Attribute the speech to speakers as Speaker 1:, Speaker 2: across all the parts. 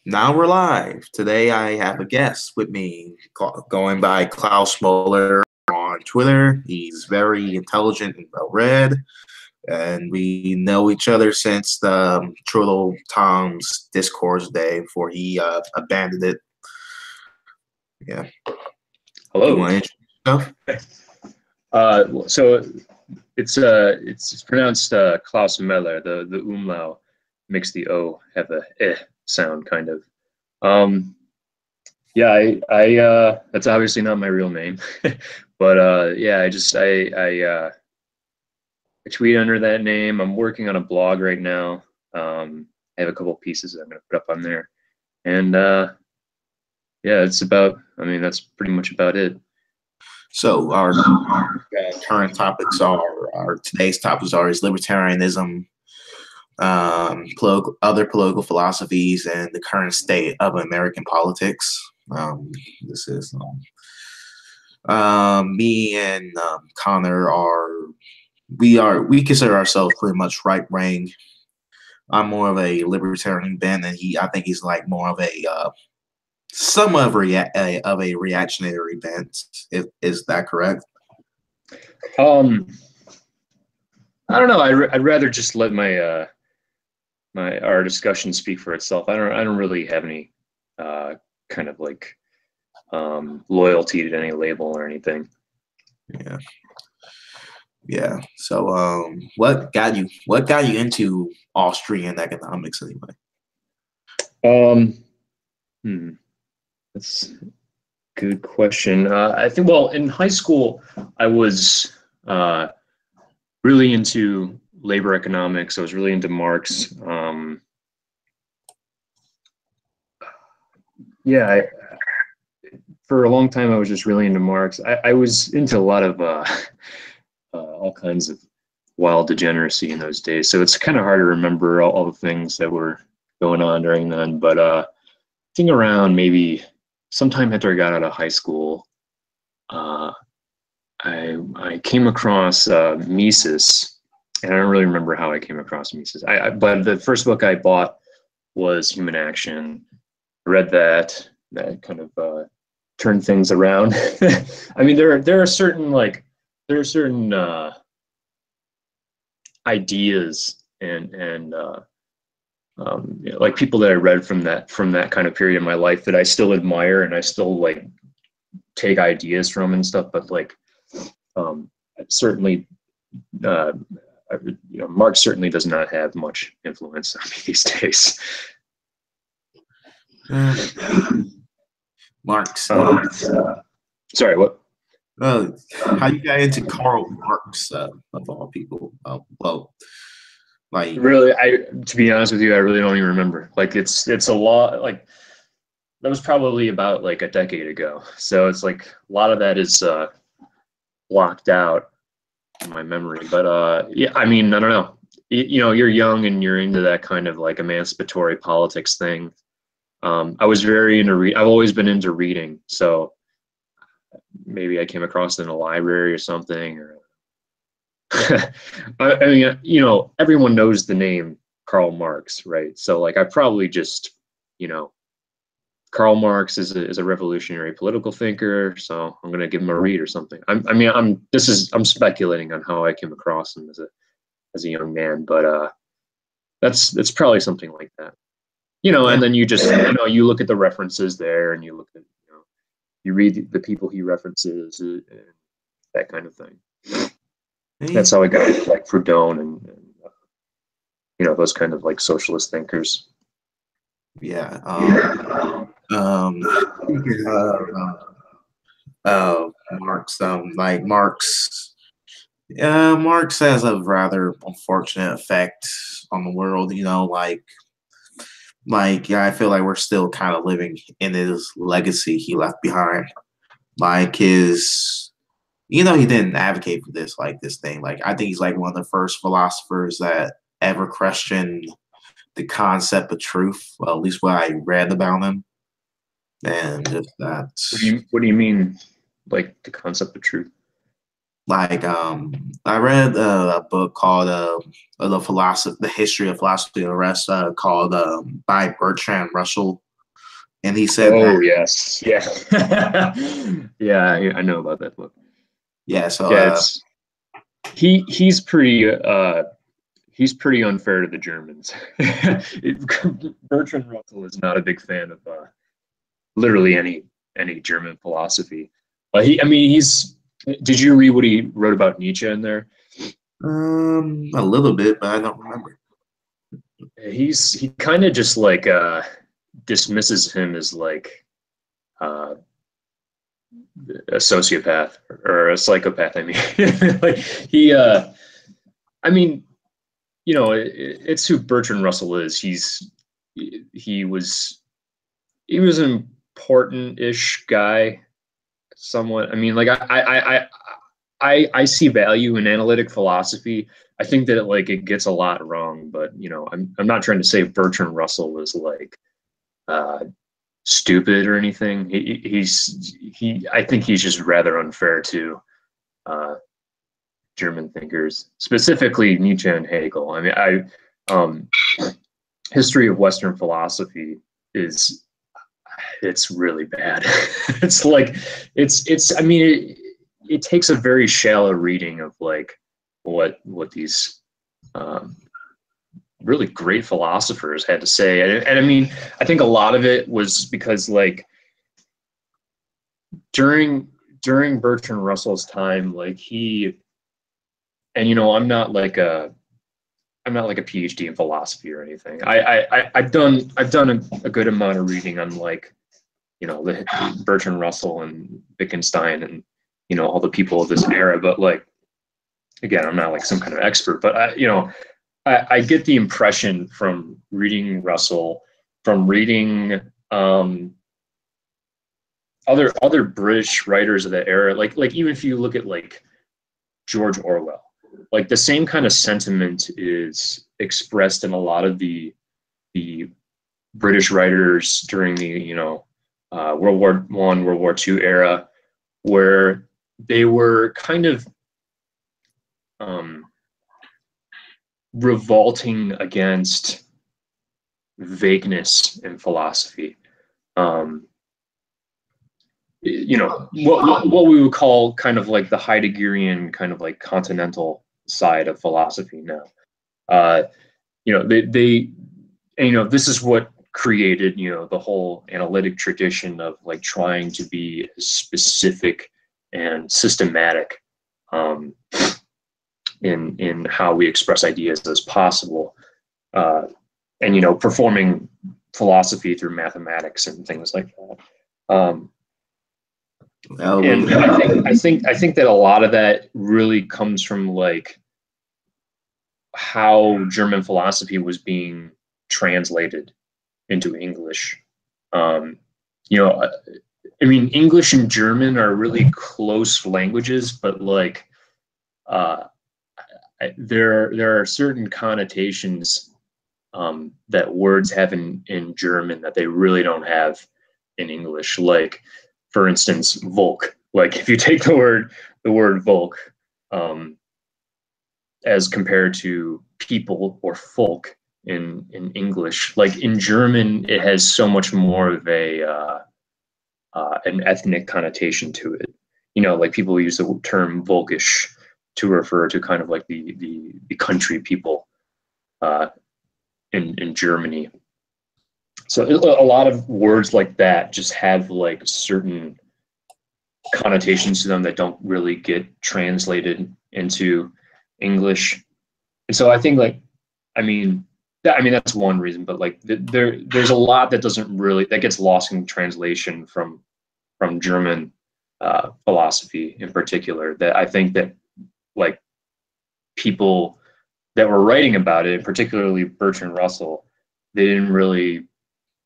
Speaker 1: Now we're live. Today I have a guest with me, going by Klaus Moller on Twitter. He's very intelligent and well read, and we know each other since the Turtle Tom's Discourse day before he abandoned it. Yeah. You
Speaker 2: Hello.
Speaker 1: want to introduce yourself?
Speaker 2: So it's pronounced Klaus Meller. The umlaut makes the O have a sound kind of. Yeah, I that's obviously not my real name, but yeah, I tweet under that name. I'm working on a blog right now. I have a couple pieces I'm gonna put up on there, and yeah, it's about. I mean, that's pretty much about it.
Speaker 1: So our current topics our today's topics are is libertarianism, other political philosophies, and the current state of American politics. This is me and Connor we consider ourselves pretty much right wing. I'm more of a libertarian bent, and I think he's like more of a somewhat of a reactionary bent. Is that correct?
Speaker 2: Um, I don't know. I'd rather just let our discussion speak for itself. I don't really have any kind of like loyalty to any label or anything.
Speaker 1: Yeah. Yeah. So what got you into Austrian economics anyway?
Speaker 2: Um, that's a good question. I think, well, in high school, I was really into labor economics. I was really into Marx. Yeah, for a long time, I was just really into Marx. I was into a lot of all kinds of wild degeneracy in those days. So it's kind of hard to remember all the things that were going on during then. But I think around maybe sometime after I got out of high school, I came across Mises, and I don't really remember how I came across Mises. But the first book I bought was Human Action. I read that. That kind of turned things around. I mean, there are certain ideas and like people that I read from that kind of period in my life that I still admire and I still like take ideas from and stuff. But like certainly, Marx certainly does not have much influence on me these days.
Speaker 1: Marx.
Speaker 2: Sorry, what?
Speaker 1: How you got into Karl Marx of all people? Well, like
Speaker 2: Really, to be honest with you, I really don't even remember. Like it's a lot. Like that was probably about like a decade ago. So it's like a lot of that is blocked out in my memory. But yeah, I mean, I don't know. You're young and you're into that kind of like emancipatory politics thing. I was very into I've always been into reading, so maybe I came across it in a library or something. Or I mean, everyone knows the name Karl Marx, right? So like, I probably just, Karl Marx is a revolutionary political thinker, so I'm gonna give him a read or something. I'm speculating on how I came across him as a young man, but that's probably something like that.
Speaker 1: yeah.
Speaker 2: And then you just, you look at the references there and you look at, you read the people he references and that kind of thing. That's how I got into like Proudhon and those kind of like socialist thinkers.
Speaker 1: Yeah. Marx. Like Marx. Marx has a rather unfortunate effect on the world. Yeah, I feel like we're still kind of living in his legacy he left behind. Like he didn't advocate for this thing. Like, I think he's like one of the first philosophers that ever questioned the concept of truth. Well, at least what I read about him. And just that.
Speaker 2: What do you mean, like the concept of truth?
Speaker 1: Like, I read a book called the history of philosophy and the rest, called by Bertrand Russell. and he said that.
Speaker 2: Oh yes, yeah, yeah. I know about that book.
Speaker 1: Yeah, so
Speaker 2: Yeah, it's he's pretty he's pretty unfair to the Germans. Bertrand Russell is not a big fan of literally any German philosophy. But he, I mean, he's. Did you read what he wrote about Nietzsche in there?
Speaker 1: a little bit, but I don't remember.
Speaker 2: He kind of just like dismisses him as like uh, a sociopath or a psychopath. I mean, like he. I mean, you know, it's who Bertrand Russell is. He was an important-ish guy, somewhat. I mean, like I see value in analytic philosophy. I think that it gets a lot wrong, but you know, I'm not trying to say Bertrand Russell was like uh, stupid or anything. He I think he's just rather unfair to uh, German thinkers, specifically Nietzsche and Hegel. I mean, um, history of Western philosophy is it's really bad. It's like it's I mean it takes a very shallow reading of like what these um, really great philosophers had to say, and I mean I think a lot of it was because like during Bertrand Russell's time, like he and you know I'm not like a PhD in philosophy or anything. I've done a good amount of reading on like you know Bertrand Russell and Wittgenstein and you know all the people of this era. But like again, I'm not like some kind of expert, but I get the impression from reading Russell, from reading other British writers of that era, like even if you look at like George Orwell, like the same kind of sentiment is expressed in a lot of the British writers during the World War One, World War Two era, where they were kind of revolting against vagueness in philosophy. You know what we would call kind of like the Heideggerian kind of like continental side of philosophy now. You know they and, you know this is what created you know the whole analytic tradition of like trying to be specific and systematic in how we express ideas as possible, and you know performing philosophy through mathematics and things like that. And I think that a lot of that really comes from like how German philosophy was being translated into English. You know, I mean, English and German are really close languages, but like uh, there are certain connotations that words have in German that they really don't have in English. Like, for instance, Volk. Like, if you take the word Volk as compared to people or folk in English, like in German, it has so much more of an ethnic connotation to it. You know, like people use the term Volkish to refer to kind of like the country people in Germany. So a lot of words like that just have like certain connotations to them that don't really get translated into English. And so I think like, I mean that's one reason, but like there's a lot that doesn't really that gets lost in translation from German philosophy in particular. That I think that like people that were writing about it, particularly Bertrand Russell, they didn't really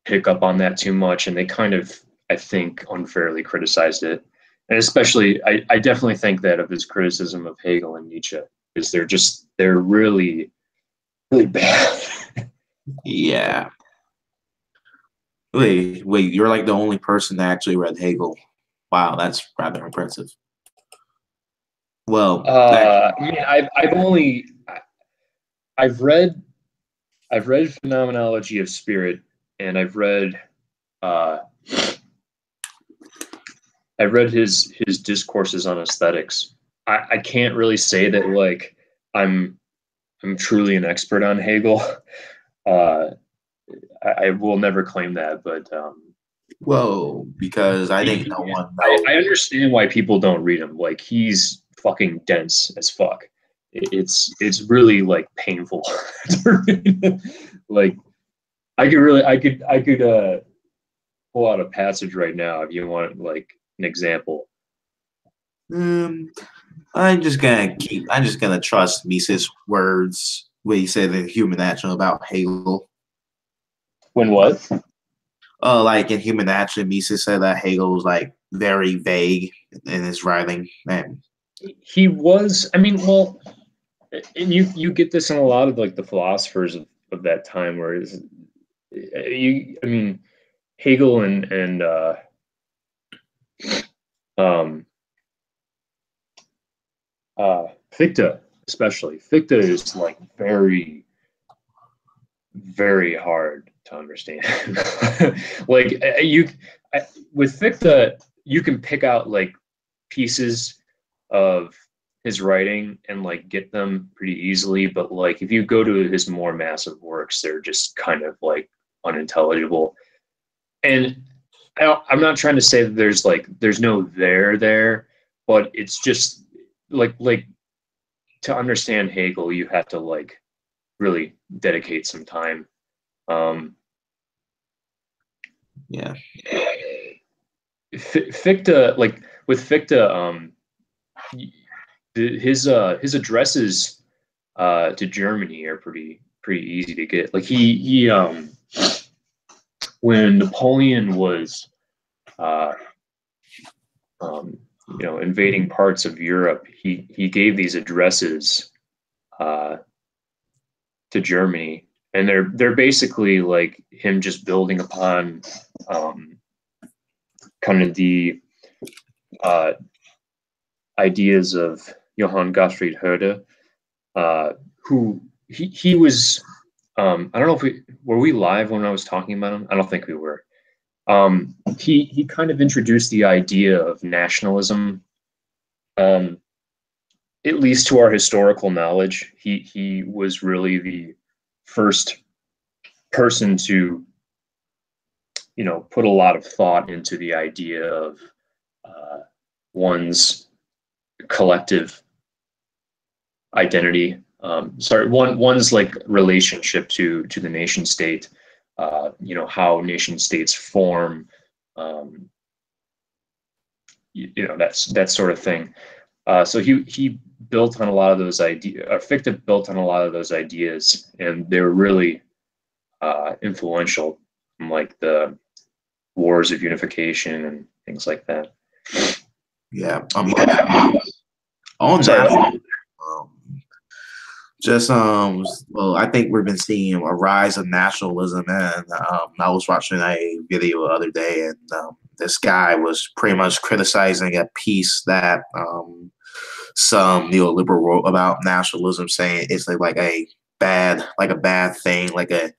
Speaker 2: pick up on that too much, and they kind of, I think, unfairly criticized it. And especially, I definitely think that of his criticism of Hegel and Nietzsche, is they're really, really bad.
Speaker 1: Yeah. Wait, you're like the only person that actually read Hegel. Wow, that's rather impressive. Well,
Speaker 2: I mean, I've read Phenomenology of Spirit, and I've read uh, I read his discourses on aesthetics. I can't really say that like I'm I'm truly an expert on Hegel. Uh, I will never claim that, but
Speaker 1: Well, because I think
Speaker 2: he,
Speaker 1: no one knows.
Speaker 2: I understand why people don't read him. Like he's fucking dense as fuck. It's really like painful to read. Like I could pull out a passage right now if you want like an example.
Speaker 1: Um, I'm just gonna trust Mises' words when he said in Human Action about Hegel.
Speaker 2: When what?
Speaker 1: Like in Human Action, Mises said that Hegel was like very vague in his writing, and
Speaker 2: He was. I mean, well, and you get this in a lot of like the philosophers of that time, where is you? I mean, Hegel and um, Fichte, especially. Fichte is like very hard to understand. Like with Fichte, you can pick out like pieces of his writing and like get them pretty easily, but like if you go to his more massive works, they're just kind of like unintelligible. And I'm not trying to say that there's no there, but it's just like to understand Hegel, you have to like really dedicate some time. Um,
Speaker 1: yeah,
Speaker 2: Fichte, like with Fichte, his addresses to Germany are pretty easy to get. Like he when Napoleon was uh, invading parts of Europe, he gave these addresses uh, to Germany, and they're basically like him just building upon um, kind of the uh, ideas of Johann Gottfried Herder, who he was. I don't know if we live when I was talking about him. I don't think we were. He kind of introduced the idea of nationalism, um, at least to our historical knowledge. He was really the first person to put a lot of thought into the idea of uh, one's collective identity. One's like relationship to the nation state. How nation states form. Um, that sort of thing. So he built on a lot of those ideas. Fichte built on a lot of those ideas, and they were really influential, in like the wars of unification and things like that.
Speaker 1: yeah. On
Speaker 2: Sorry.
Speaker 1: that, um, just well, I think we've been seeing a rise of nationalism, and I was watching a video the other day, and this guy was pretty much criticizing a piece that some neoliberal wrote about nationalism, saying it's like a bad thing, like a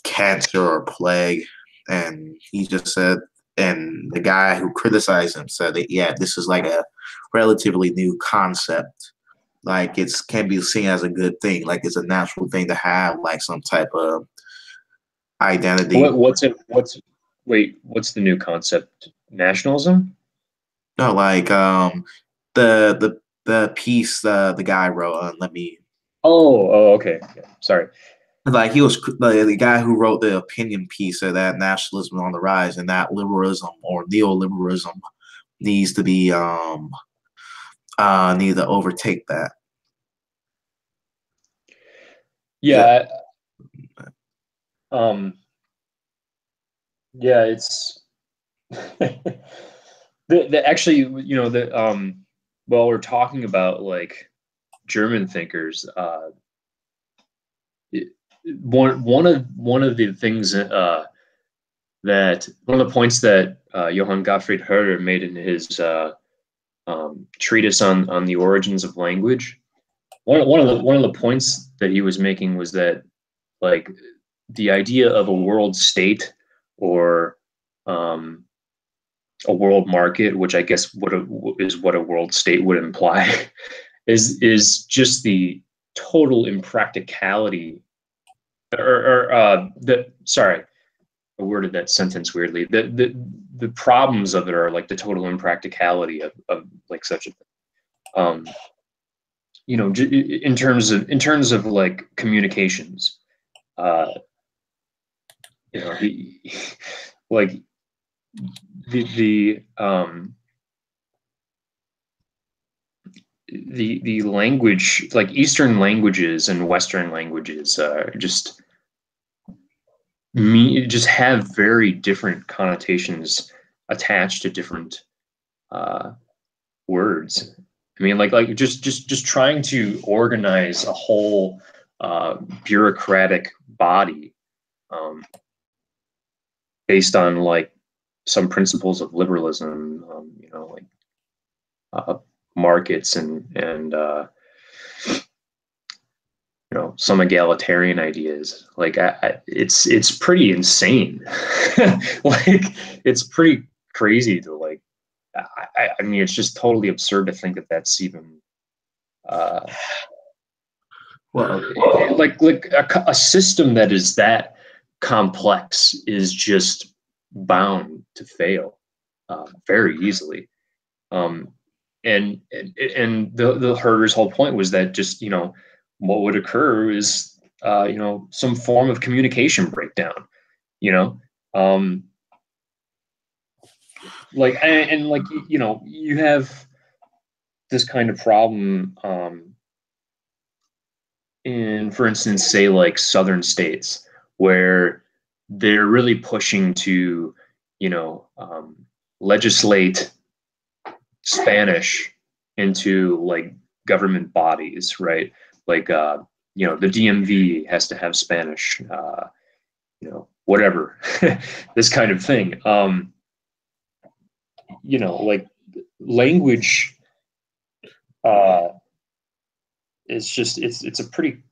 Speaker 1: cancer or plague, and he just said, and the guy who criticized him said that yeah, this is like a relatively new concept, like it's can be seen as a good thing, like it's a natural thing to have like some type of identity.
Speaker 2: What's it? What's the new concept? Nationalism?
Speaker 1: No, like the piece the guy wrote. Let me
Speaker 2: Okay. Yeah, sorry.
Speaker 1: like he was the guy who wrote the opinion piece of that nationalism on the rise and that liberalism or neoliberalism needs to be need to overtake that.
Speaker 2: Yeah. Um. Yeah. It's the actually, while we're talking about like German thinkers, one of the things that one of the points that Johann Gottfried Herder made in his treatise on the origins of language. One of the points that he was making was that like the idea of a world state or um, a world market, which I guess is what a world state would imply, is just the total impracticality, or the sorry, I worded that sentence weirdly. The problems of it are like the total impracticality of like such a thing. In terms of like communications, uh, like the language, like Eastern languages and Western languages, just have very different connotations attached to different words. I mean, like just trying to organize a whole bureaucratic body um, based on like some principles of liberalism, like markets and some egalitarian ideas. Like it's pretty insane. Like it's pretty crazy to like. I mean, it's just totally absurd to think that that's even
Speaker 1: Well,
Speaker 2: like a system that is that complex is just bound to fail very easily. Um, and the Herder's whole point was that just what would occur is some form of communication breakdown. You know, um, like and like you have this kind of problem in, for instance, say like southern states where they're really pushing to, legislate Spanish into like government bodies, right? Like, the DMV has to have Spanish, whatever, this kind of thing. Like language, uh, it's a pretty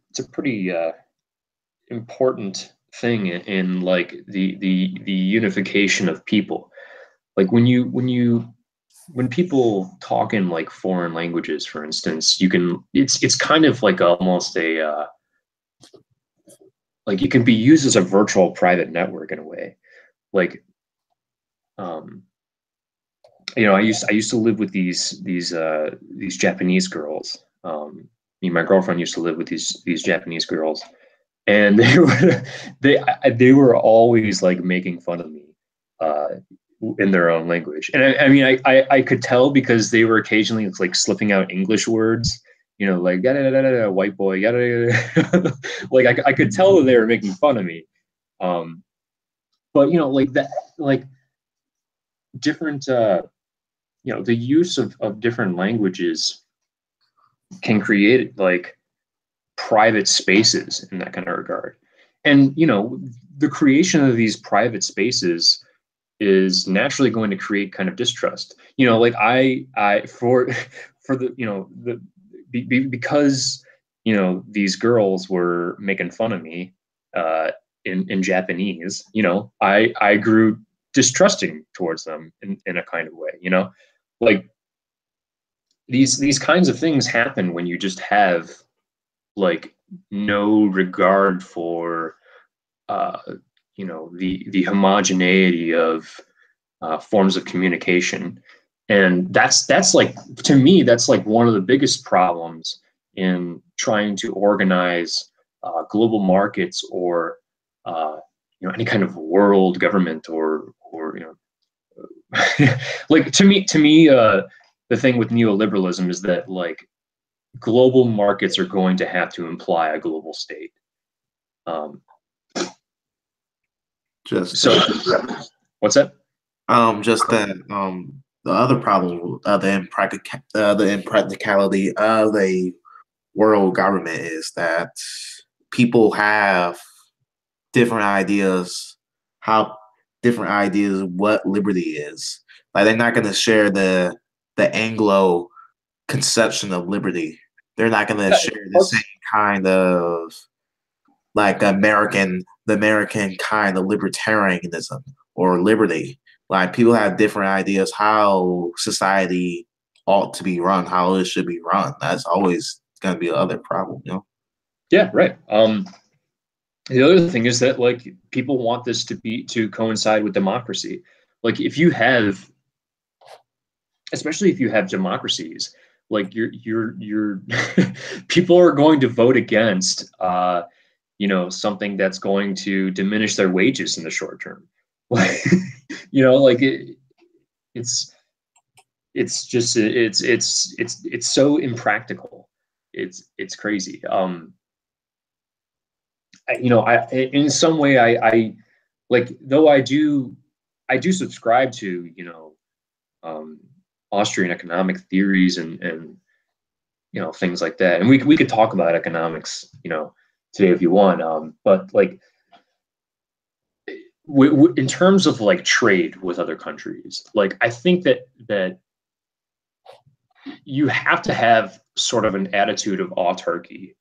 Speaker 2: important thing in like the unification of people. Like when people talk in like foreign languages, for instance, it's kind of like almost a like it can be used as a virtual private network in a way. Like um I used to live with these Japanese girls. My girlfriend used to live with these Japanese girls, and they were always like making fun of me uh, in their own language. And I mean, I could tell because they were occasionally like slipping out English words, like da, da, da, da, da, white boy, yada, yada. Like I could tell that they were making fun of me. Um, but like that, like different, the use of different languages can create like private spaces in that kind of regard. And the creation of these private spaces is naturally going to create kind of distrust. Like I for the because these girls were making fun of me in Japanese. I grew distrusting towards them in a kind of way. Like these kinds of things happen when you just have like no regard for the homogeneity of forms of communication. And that's like, to me, that's like one of the biggest problems in trying to organize global markets or any kind of world government or like to me the thing with neoliberalism is that like global markets are going to have to imply a global state. Um,
Speaker 1: just
Speaker 2: so what's that?
Speaker 1: just that the other problem, the impracticality of a world government is that people have different ideas, how different ideas what liberty is. Like they're not going to share the Anglo conception of liberty. They're not going to share the same kind of like the American kind of libertarianism or liberty. Like people have different ideas how society ought to be run, how it should be run. That's always going to be the other problem, you know?
Speaker 2: Yeah, right. The other thing is that like people want this to coincide with democracy. Like if you have, especially if you have democracies, like you're people are going to vote against something that's going to diminish their wages in the short term. Like like it's it's so impractical. It's crazy. I in some way I like, though I do subscribe to um, Austrian economic theories and things like that, and we could talk about economics today if you want, but like in terms of like trade with other countries, like I think that you have to have sort of an attitude of autarky,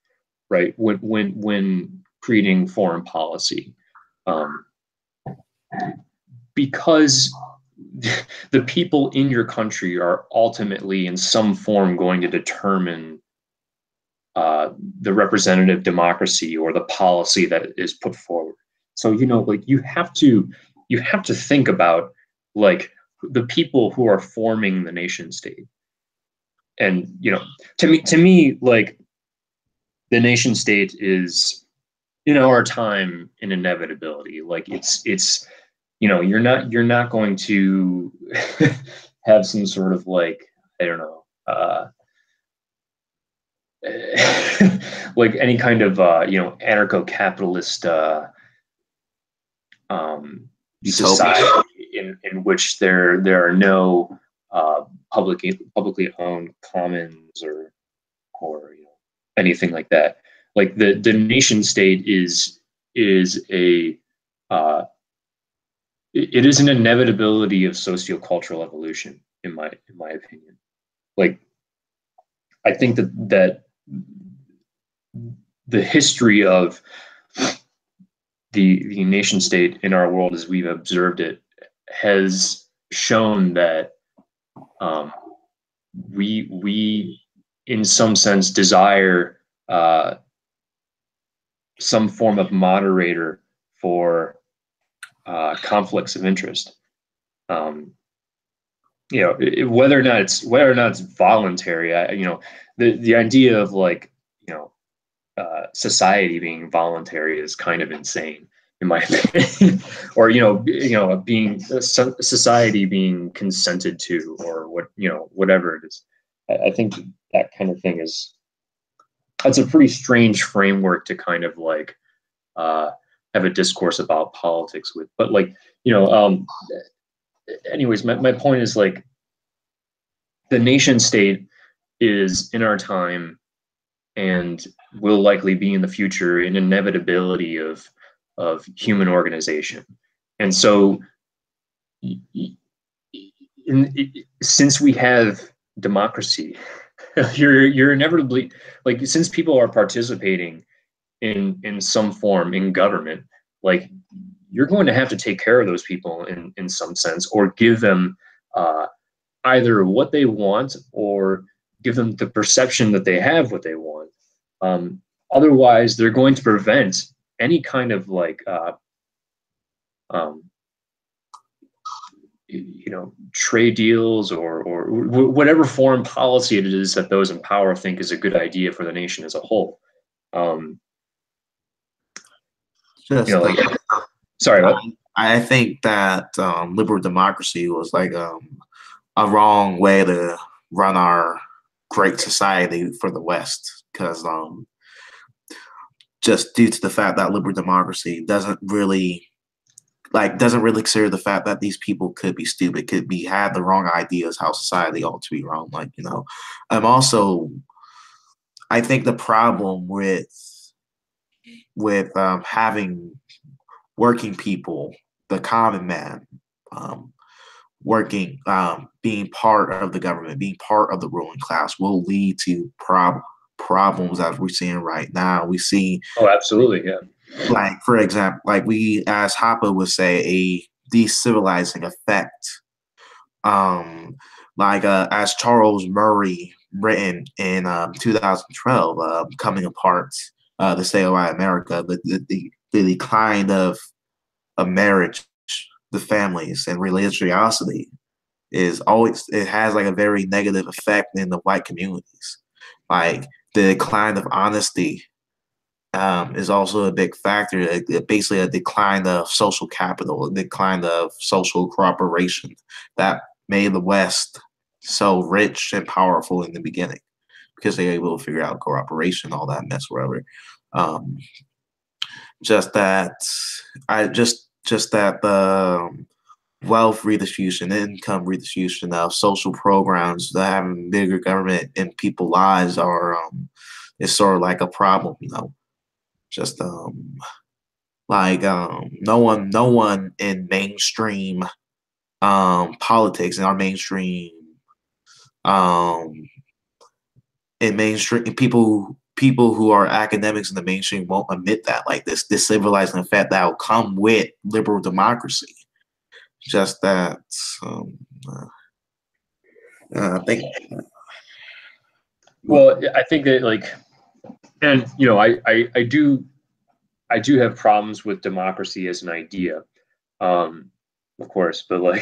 Speaker 2: right? When creating foreign policy, um, because the people in your country are ultimately in some form going to determine the representative democracy or the policy that is put forward. So like you have to think about like the people who are forming the nation state, and to me like the nation state is in our time an inevitability. Like it's you're not going to have some sort of like, I don't know, like any kind of anarcho-capitalist um, society in which there are no publicly owned commons or anything like that. Like the nation state is a uh, it is an inevitability of sociocultural evolution, in my opinion. Like I think that the history of the nation state in our world as we've observed it has shown that we in some sense desire some form of moderator for conflicts of interest. Whether or not it's voluntary. The idea of like society being voluntary is kind of insane in my opinion. Or being society being consented to, or whatever it is. I think that kind of thing that's a pretty strange framework to kind of like have a discourse about politics with. But like anyways, my point is like the nation state is in our time and will likely be in the future an inevitability of human organization. And so since we have democracy, you're inevitably, like, since people are participating in some form in government, like you're going to have to take care of those people in some sense, or give them either what they want, or give them the perception that they have what they want. Otherwise, they're going to prevent any kind of like trade deals, or whatever foreign policy it is that those in power think is a good idea for the nation as a whole.
Speaker 1: Just,
Speaker 2: sorry, what?
Speaker 1: I think that liberal democracy was like a wrong way to run our great society for the West, because just due to the fact that liberal democracy doesn't really consider the fact that these people could be stupid, had the wrong ideas how society ought to be run. Also, I think the problem with having working people, the common man, working, being part of the government, being part of the ruling class, will lead to problems as we're seeing right now. We see,
Speaker 2: oh, absolutely, yeah.
Speaker 1: like, for example, like we, as Hopper would say, destabilizing effect. As Charles Murray written in 2012, Coming Apart, the State of America, the decline of marriage, the families, and religiosity it has like a very negative effect in the white communities. Like the decline of honesty is also a big factor. Basically, a decline of social capital, a decline of social cooperation that made the West so rich and powerful in the beginning because they were able to figure out cooperation, all that mess, whatever. Um, just that, just that the wealth redistribution, income redistribution, social programs that having bigger government in people's lives are is sort of like a problem, just no one in mainstream politics in our mainstream in mainstream people who are academics in the mainstream won't admit that, like this civilizing effect that will come with liberal democracy. Just that I think.
Speaker 2: Well, I think that and I do have problems with democracy as an idea, of course, but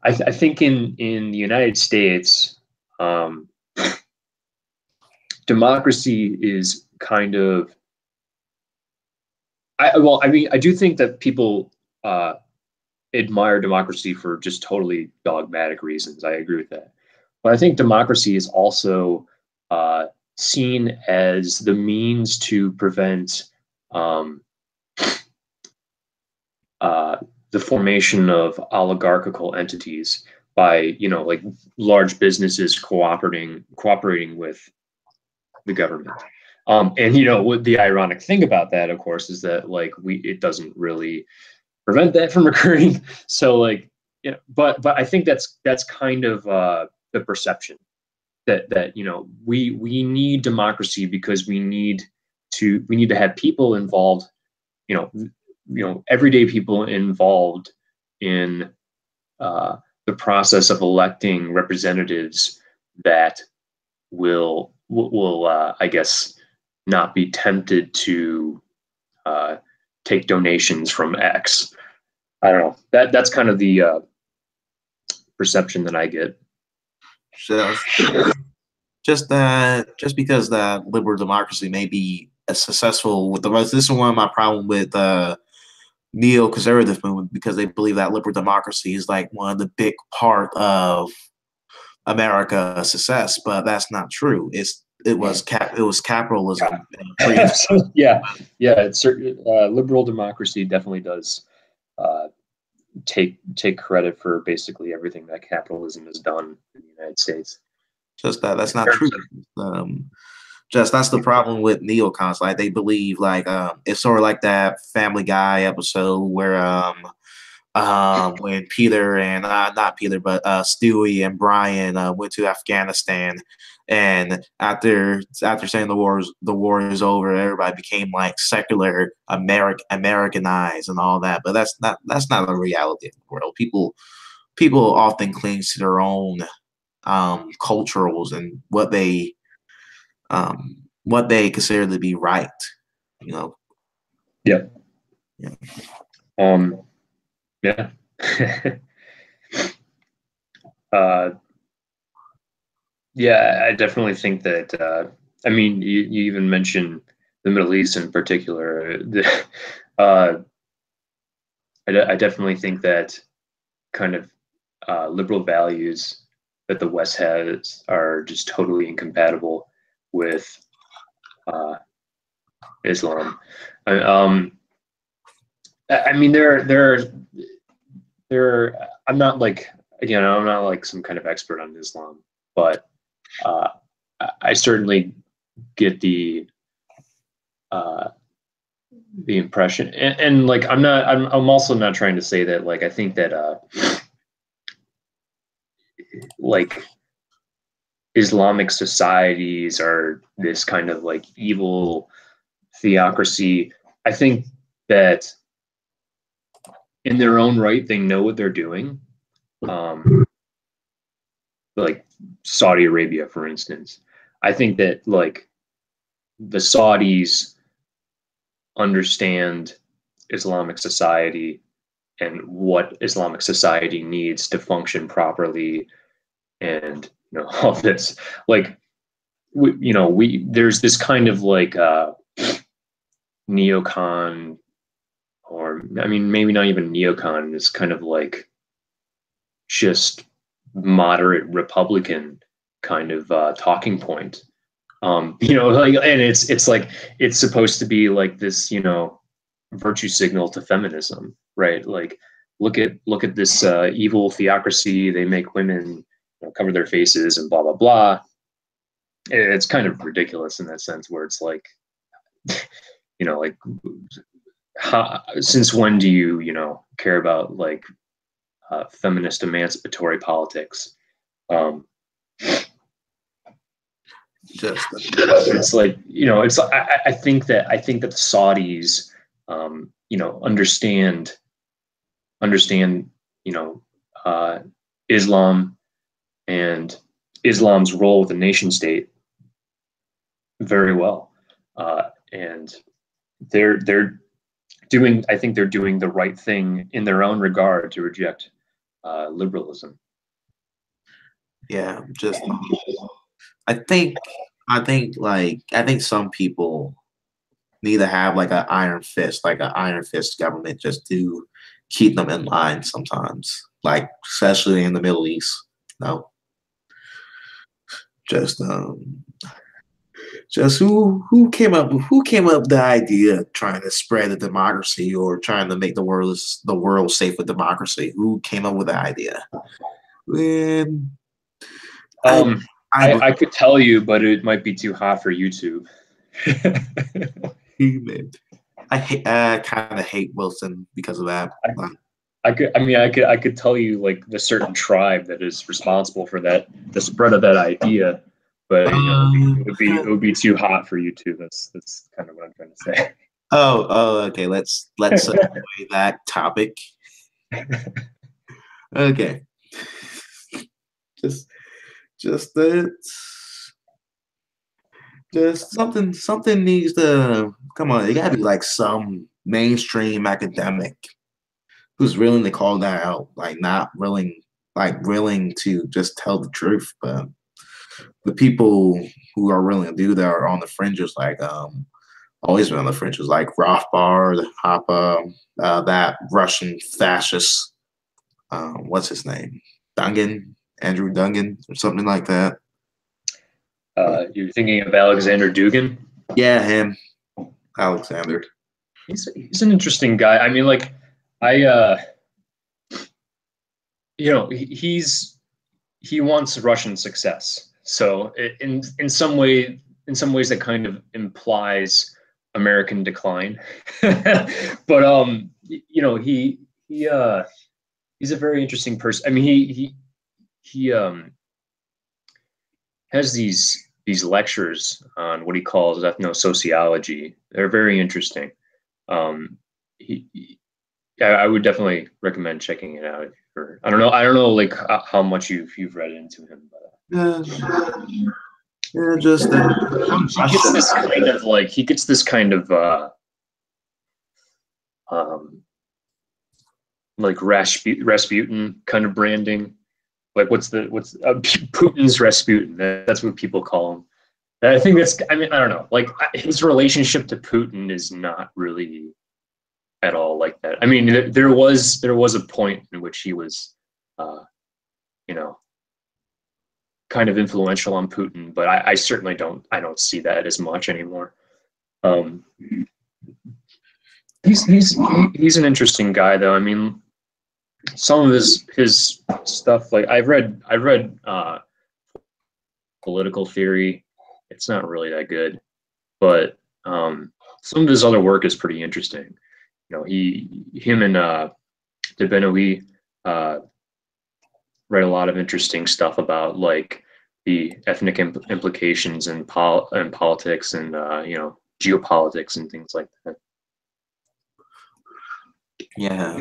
Speaker 2: I think in the United States, democracy is kind of I do think that people admire democracy for just totally dogmatic reasons. I agree with that, but I think democracy is also seen as the means to prevent the formation of oligarchical entities by large businesses cooperating with the government. And what the ironic thing about that, of course, is that it doesn't really prevent that from occurring. So but I think that's kind of the perception that we need democracy because we need to have people involved, everyday people involved in the process of electing representatives that will I guess not be tempted to take donations from X. I don't know. That's kind of the perception that I get.
Speaker 1: Just because that liberal democracy may be successful with the most. This is one of my problem with neoconservative movement, because they believe that liberal democracy is like one of the big part of America's success, but that's not true. It was capitalism.
Speaker 2: Yeah. It's liberal democracy definitely does take credit for basically everything that capitalism has done in the United States.
Speaker 1: Just that's not true. That's the problem with neocons. Like they believe it's sort of like that Family Guy episode where when Peter and not Peter but Stewie and Brian went to Afghanistan, and after saying the war is over, everybody became like secular Americanized and all that. But that's not the reality of the world. People often cling to their own culturals and what they consider to be right.
Speaker 2: Yeah.
Speaker 1: Yeah.
Speaker 2: Yeah. Yeah, I definitely think that. I mean, you even mentioned the Middle East in particular. I definitely think that kind of liberal values that the West has are just totally incompatible with Islam. I mean, I'm not I'm not like some kind of expert on Islam, but I certainly get the impression, and I'm also not trying to say that I think that Islamic societies are this kind of evil theocracy. I think that in their own right, they know what they're doing. Like Saudi Arabia, for instance. I think that like the Saudis understand Islamic society and what Islamic society needs to function properly, and all this. Like we there's this kind of like neocon, or I mean maybe not even neocon, this kind of like just moderate Republican kind of talking point. Like, and it's like it's supposed to be like this, virtue signal to feminism, right? Like, look at this evil theocracy. They make women cover their faces and blah blah blah. It's kind of ridiculous in that sense, where it's like, like, since when do you care about like feminist emancipatory politics? It's like it's I think that the Saudis understand Islam and Islam's role with the nation state very well, and they're doing, I think they're doing the right thing in their own regard to reject liberalism.
Speaker 1: Yeah, just I think some people need to have like an iron fist government just to keep them in line sometimes, like especially in the Middle East. No, just who came up with the idea of trying to spread the democracy or trying to make the world safe with democracy? Who came up with the idea? When
Speaker 2: I could tell you, but it might be too hot for YouTube.
Speaker 1: I kind of hate Wilson because of that.
Speaker 2: I could tell you like the certain tribe that is responsible for the spread of that idea, but it would be too hot for YouTube. That's kind of what I'm trying to say.
Speaker 1: Oh, okay. Let's avoid that topic. Okay. Just something needs to come on. It gotta be like some mainstream academic who's willing to call that out, like not willing to just tell the truth. But the people who are willing to do that are on the fringes, like always been on the fringes, like Rothbard, Hoppe, that Russian fascist, what's his name? Andrew Dungan, or something like that.
Speaker 2: You're thinking of Alexander Dugin?
Speaker 1: Yeah, him, Alexander.
Speaker 2: He's an interesting guy. I mean, like, he wants Russian success. So in some ways that kind of implies American decline. But he's a very interesting person. I mean, he has these lectures on what he calls ethnosociology. They're very interesting. I would definitely recommend checking it out. I don't know, like how much you've read into him, but
Speaker 1: just
Speaker 2: he gets this kind of like Rasputin kind of branding. Like what's Putin's Rasputin? That's what people call him. And I think I don't know. Like his relationship to Putin is not really at all like that. I mean, there was a point in which he was, kind of influential on Putin, but I certainly don't see that as much anymore. He's an interesting guy, though. I mean, some of his stuff, like I've read political theory. It's not really that good, but some of his other work is pretty interesting. Him and de Benoit read a lot of interesting stuff about like the ethnic implications in politics and geopolitics and things like that.
Speaker 1: Yeah.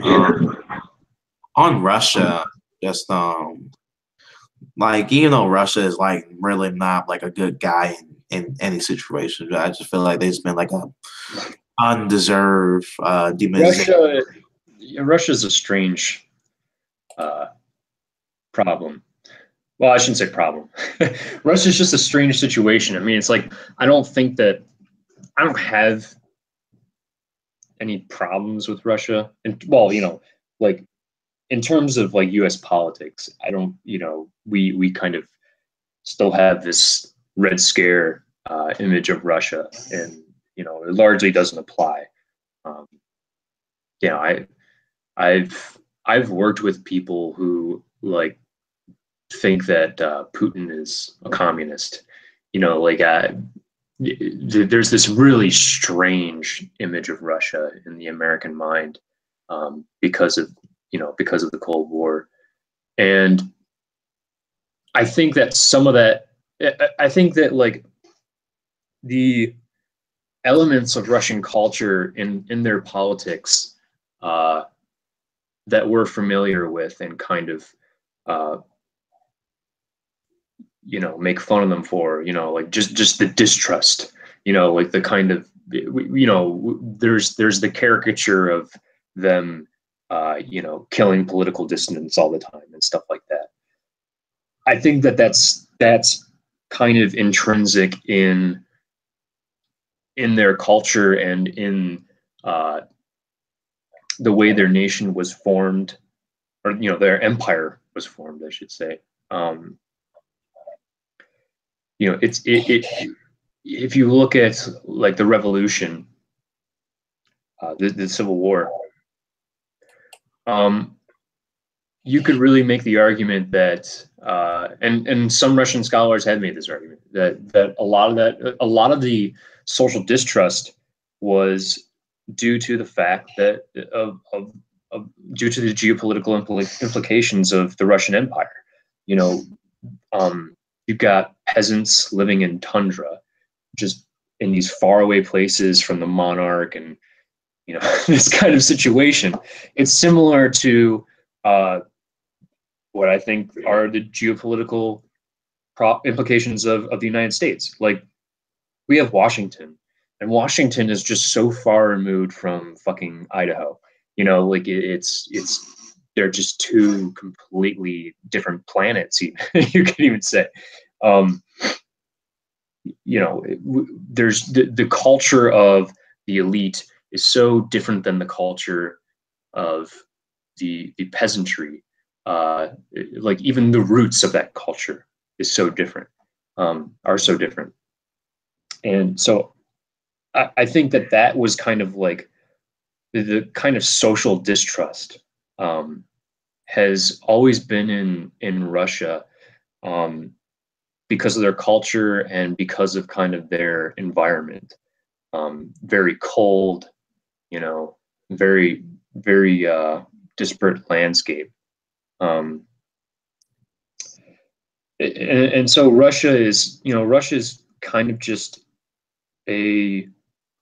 Speaker 1: On Russia, just like even though Russia is like really not like a good guy in any situation, I just feel like there's been like a undeserved demonization.
Speaker 2: Russia, Russia's a strange uh, problem. Well, I shouldn't say problem. Russia's just a strange situation. I mean, it's like I don't think that I don't have any problems with Russia, and well, like in terms of like U.S. politics, I don't, we kind of still have this Red Scare image of Russia, and it largely doesn't apply. Um, I I've worked with people who like think that Putin is a communist. Like there's this really strange image of Russia in the American mind because of the Cold War, and I think that some of that, I think that like the elements of Russian culture in their politics uh, that we're familiar with and kind of uh, make fun of them for, like just the distrust, like the kind of, there's the caricature of them, killing political dissidents all the time and stuff like that. I think that that's kind of intrinsic in their culture and in uh, the way their nation was formed, or their empire was formed, I should say. If you look at like the revolution, the Civil War, you could really make the argument that, and some Russian scholars have made this argument that a lot of the social distrust was due to the fact that due to the geopolitical implications of the Russian Empire. You know, you've got peasants living in tundra, just in these faraway places from the monarch, and this kind of situation. It's similar to what I think are the geopolitical implications of the United States. Like, we have Washington, and Washington is just so far removed from fucking Idaho. Like it's they're just two completely different planets. You could even say. There's the culture of the elite is so different than the culture of the peasantry. Like even the roots of that culture is so different, are so different. And so I think that was kind of like the kind of social distrust has always been in Russia, because of their culture and because of kind of their environment. Very cold, very, very disparate landscape. And so Russia's kind of just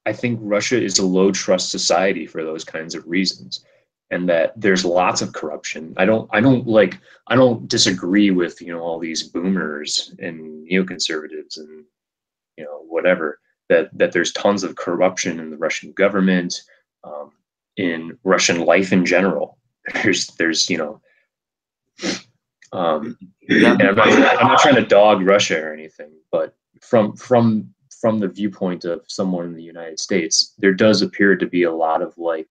Speaker 2: I think Russia is a low trust society for those kinds of reasons, and that there's lots of corruption. I don't disagree with all these boomers and neoconservatives and whatever, that there's tons of corruption in the Russian government, in Russian life in general. There's
Speaker 1: Yeah,
Speaker 2: and I'm not trying to dog Russia or anything, but from the viewpoint of someone in the United States, there does appear to be a lot of like,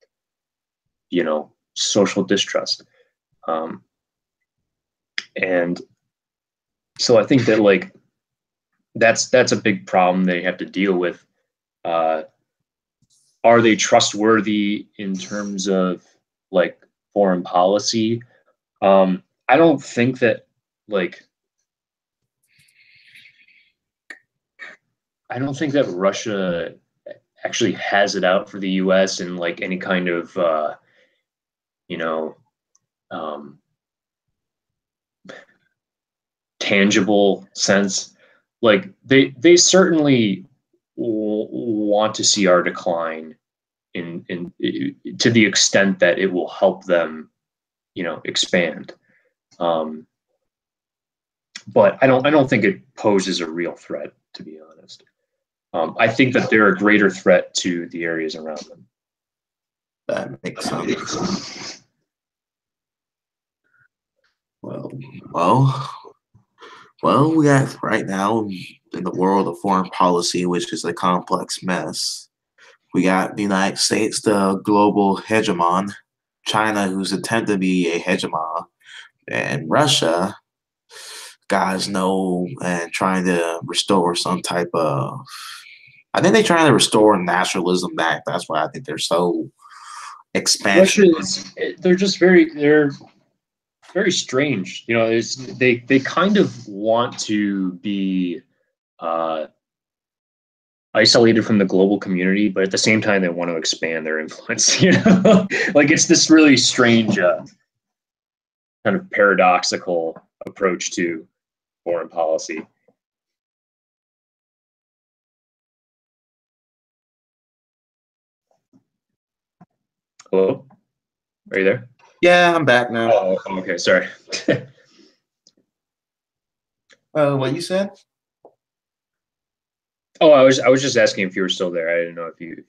Speaker 2: social distrust. And so I think that like that's a big problem they have to deal with. Are they trustworthy in terms of like foreign policy? I don't think that like I don't think that Russia actually has it out for the U.S. in like any kind of you know um, tangible sense. Like they certainly want to see our decline in to the extent that it will help them, expand. Um, but I don't think it poses a real threat, to be honest. I think that they're a greater threat to the areas around them.
Speaker 1: That makes sense. Well, well, we have right now in the world of foreign policy, which is a complex mess. We got the United States, the global hegemon, China, who's attempting to be a hegemon, and Russia, guys know, and trying to restore some type of. I think they're trying to restore nationalism back. That's why I think they're so expansion.
Speaker 2: They're very strange. They kind of want to be isolated from the global community, but at the same time, they want to expand their influence. Like it's this really strange, kind of paradoxical approach to foreign policy. Hello, are you there?
Speaker 1: Yeah, I'm back now.
Speaker 2: Oh, okay. Sorry.
Speaker 1: What you said?
Speaker 2: Oh, I was just asking if you were still there. I didn't know if you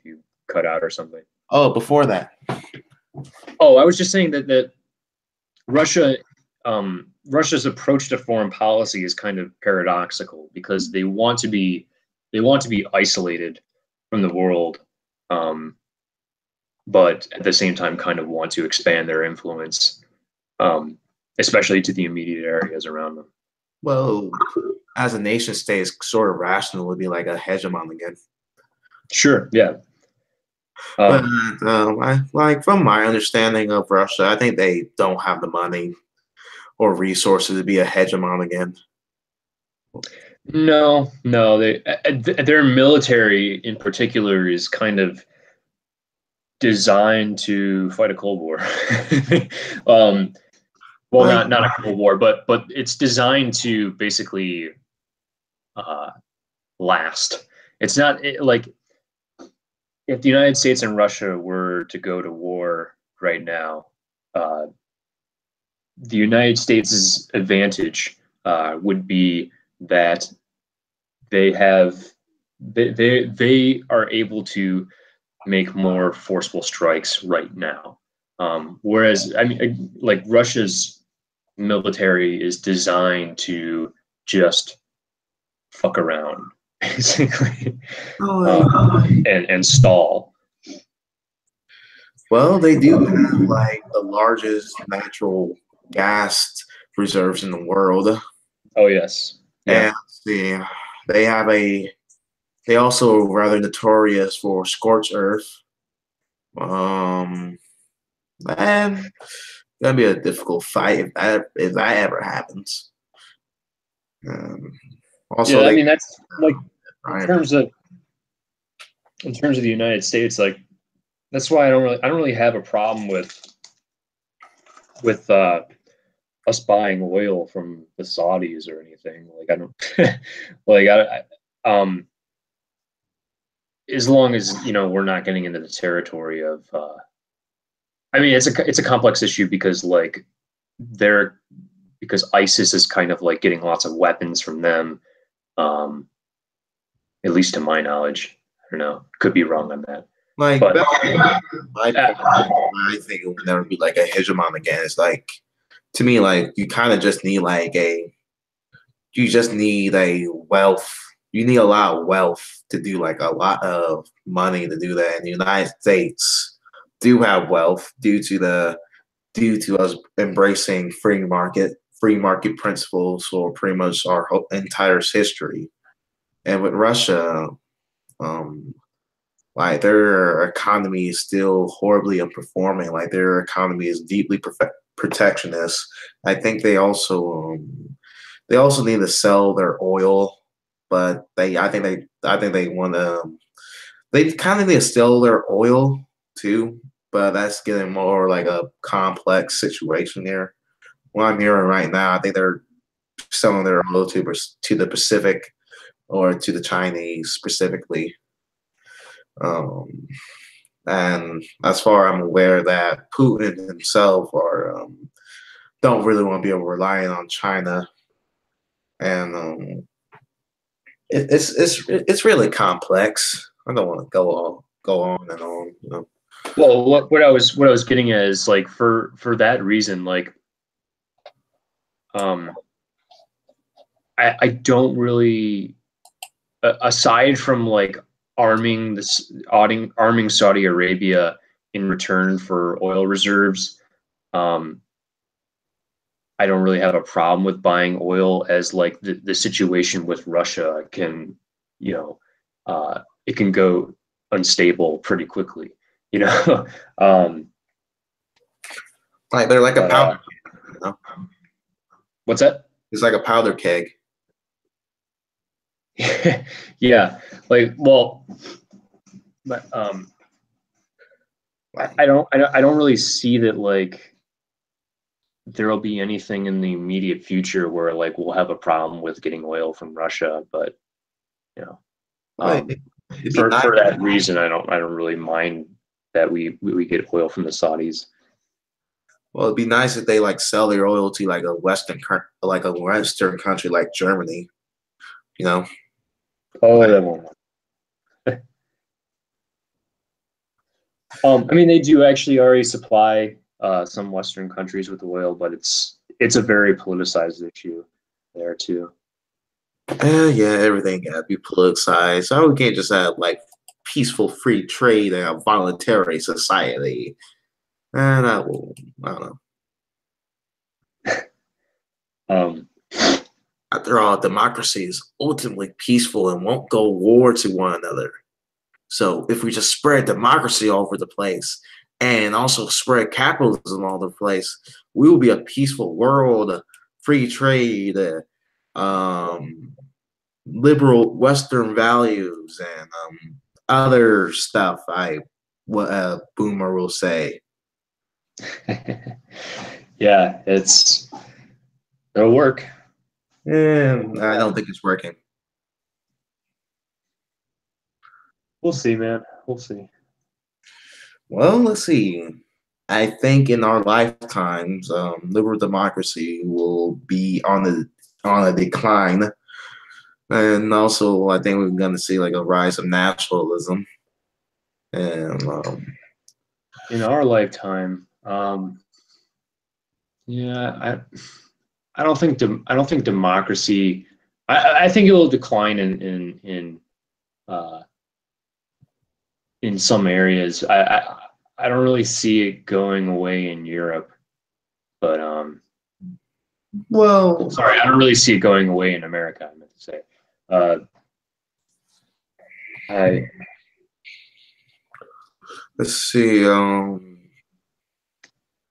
Speaker 2: cut out or something.
Speaker 1: Oh, before that.
Speaker 2: Oh, I was just saying that Russia's approach to foreign policy is kind of paradoxical because they want to be isolated from the world, but at the same time kind of want to expand their influence, especially to the immediate areas around them.
Speaker 1: Well, as a nation state, it's sort of rational to be like a hegemon again.
Speaker 2: Sure, yeah.
Speaker 1: But from my understanding of Russia, I think they don't have the money or resources to be a hegemon again.
Speaker 2: No, their military in particular is kind of designed to fight a Cold War. Well, not a Cold War, but it's designed to basically last. It's not like if the United States and Russia were to go to war right now, the United States' advantage would be that they are able to make more forceful strikes right now. Whereas, I mean, like Russia's military is designed to just fuck around, basically, and stall.
Speaker 1: Well, they do have like the largest natural gas reserves in the world.
Speaker 2: Oh yes,
Speaker 1: yeah. And they also are rather notorious for scorched earth. And that'd be a difficult fight if that ever happens.
Speaker 2: Also, yeah, I mean that's like in terms of the United States, like that's why I don't really have a problem with us buying oil from the Saudis or anything. Like I don't like as long as we're not getting into the territory of I mean it's a complex issue because because ISIS is kind of like getting lots of weapons from them, at least to my knowledge. I don't know, could be wrong on that.
Speaker 1: Like, but, I think it would never be like a hegemon again. It's like, to me, like you kind of just need wealth. You need a lot of wealth to do like a lot of money to do that. And the United States do have wealth due to us embracing free market principles for pretty much our whole entire history. And with Russia, like their economy is still horribly underperforming. Like their economy is deeply protectionist. I think they also need to sell their oil, but I think they want to. They kind of need to sell their oil too, but that's getting more like a complex situation here. What I'm hearing right now, I think they're selling their oil to the Pacific or to the Chinese specifically. And as far as I'm aware, that Putin himself are don't really want to be relying on China, and it's really complex. I don't want to go on and on. You know.
Speaker 2: Well, what I was getting at is like for that reason, like um, I don't really aside from like arming Saudi Arabia in return for oil reserves. Um, I don't really have a problem with buying oil as like the situation with Russia can, you know, it can go unstable pretty quickly, you know.
Speaker 1: Like they're like a
Speaker 2: But
Speaker 1: powder. You know?
Speaker 2: what's that?
Speaker 1: It's like a powder keg.
Speaker 2: Yeah, like well, but I don't really see that like there will be anything in the immediate future where like we'll have a problem with getting oil from Russia, but you know,
Speaker 1: Well,
Speaker 2: um,
Speaker 1: it'd be nice.
Speaker 2: for that reason, I don't really mind that we get oil from the Saudis.
Speaker 1: Well, it'd be nice if they like sell their oil to like like a Western country like Germany. You know.
Speaker 2: Oh, that won't. I mean, they do actually already supply some Western countries with oil, but it's a very politicized issue there too.
Speaker 1: Yeah, everything gotta be politicized. So we can't just have like peaceful free trade and a voluntary society. And I don't know.
Speaker 2: Um,
Speaker 1: After all, democracy is ultimately peaceful and won't go war to one another. So if we just spread democracy all over the place and also spread capitalism all over the place, we will be a peaceful world, free trade, um, liberal Western values, and other stuff. What a boomer will say.
Speaker 2: yeah, it'll work.
Speaker 1: And I don't think it's working.
Speaker 2: We'll see, man. We'll see.
Speaker 1: Well, let's see. I think in our lifetimes, liberal democracy will be on a decline, and also I think we're going to see like a rise of nationalism. And
Speaker 2: In our lifetime, yeah, I don't think democracy. I think it will decline uh, in some areas. I don't really see it going away in Europe, but
Speaker 1: well,
Speaker 2: sorry, I don't really see it going away in America. I meant to say. Uh, I
Speaker 1: let's see.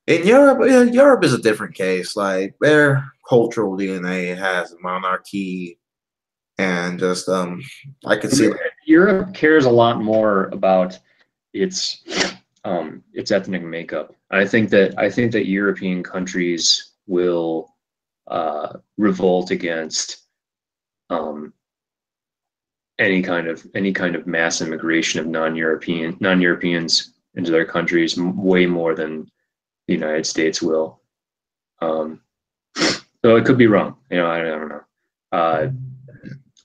Speaker 1: In Europe, yeah, Europe is a different case. Like their cultural DNA has monarchy and just I could see
Speaker 2: Europe cares a lot more about its ethnic makeup. I think that European countries will revolt against um, any kind of mass immigration of non Europeans into their countries way more than the United States will. Um, so it could be wrong. You know, I don't know. Uh,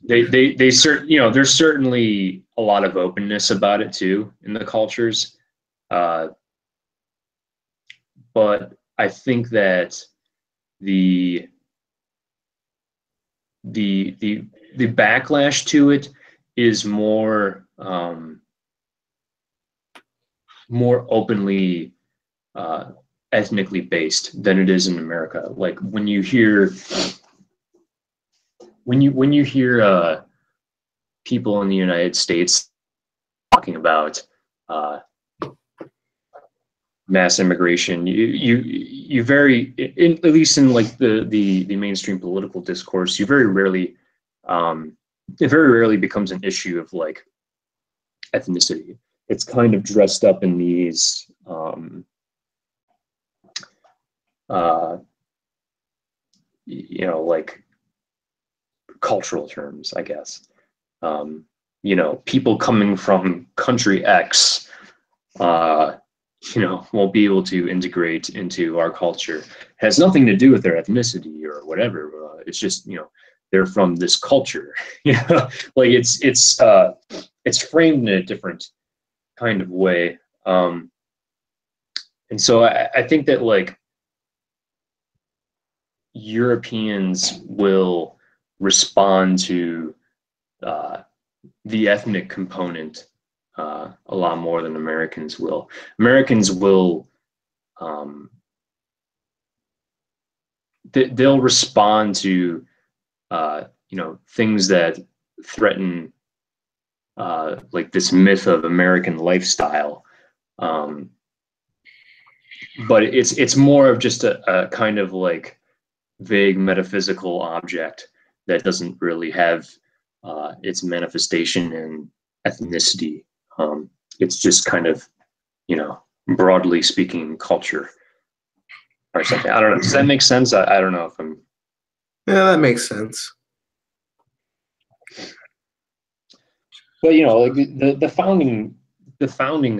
Speaker 2: you know, there's certainly a lot of openness about it too in the cultures. Uh, but I think that the the backlash to it is more openly ethnically based than it is in America. Like when you hear people in the United States talking about uh, mass immigration, you very at least in like the mainstream political discourse, you very rarely it very rarely becomes an issue of like ethnicity. It's kind of dressed up in these uh, you know, like cultural terms, I guess. You know, people coming from country X uh, won't be able to integrate into our culture. It has nothing to do with their ethnicity or whatever. It's just, they're from this culture. Like it's framed in a different kind of way. And so I think that like Europeans will respond to the ethnic component a lot more than Americans will. Americans will they'll respond to things that threaten like this myth of American lifestyle. But it's more of just a kind of like vague metaphysical object that doesn't really have its manifestation in ethnicity. It's just kind of, broadly speaking, culture or something. I don't know. Does that make sense? I don't know if I'm.
Speaker 1: Yeah, that makes sense.
Speaker 2: But like the founding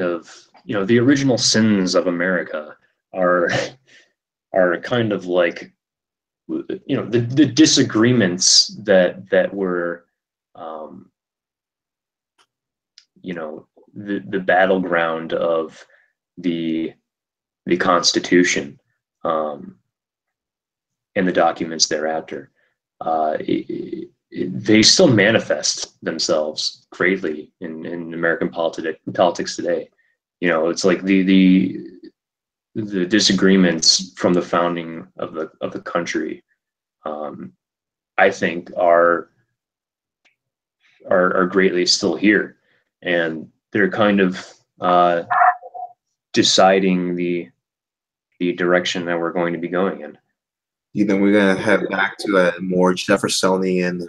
Speaker 2: of the original sins of America are kind of like the disagreements that were the battleground of the Constitution and the documents thereafter. They still manifest themselves greatly in American politics today. It's like the disagreements from the founding of the country, I think are greatly still here, and they're kind of deciding the direction that we're going to be going in.
Speaker 1: You think we're gonna head back to a more Jeffersonian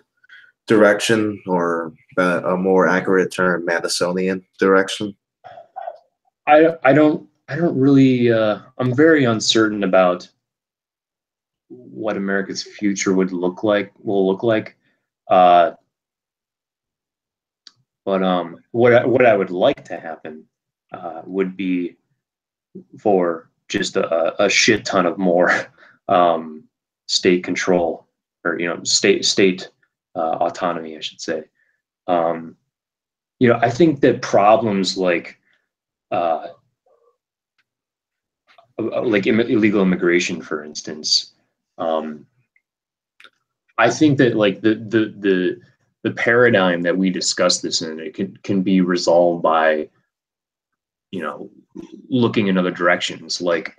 Speaker 1: direction, or a more accurate term, Madisonian direction?
Speaker 2: I don't really. I'm very uncertain about what America's future will look like. But what I would like to happen would be for just a shit ton of more state control, or state autonomy, I should say. I think that problems like illegal immigration, for instance, I think that like the paradigm that we discuss this in, it can be resolved by looking in other directions. Like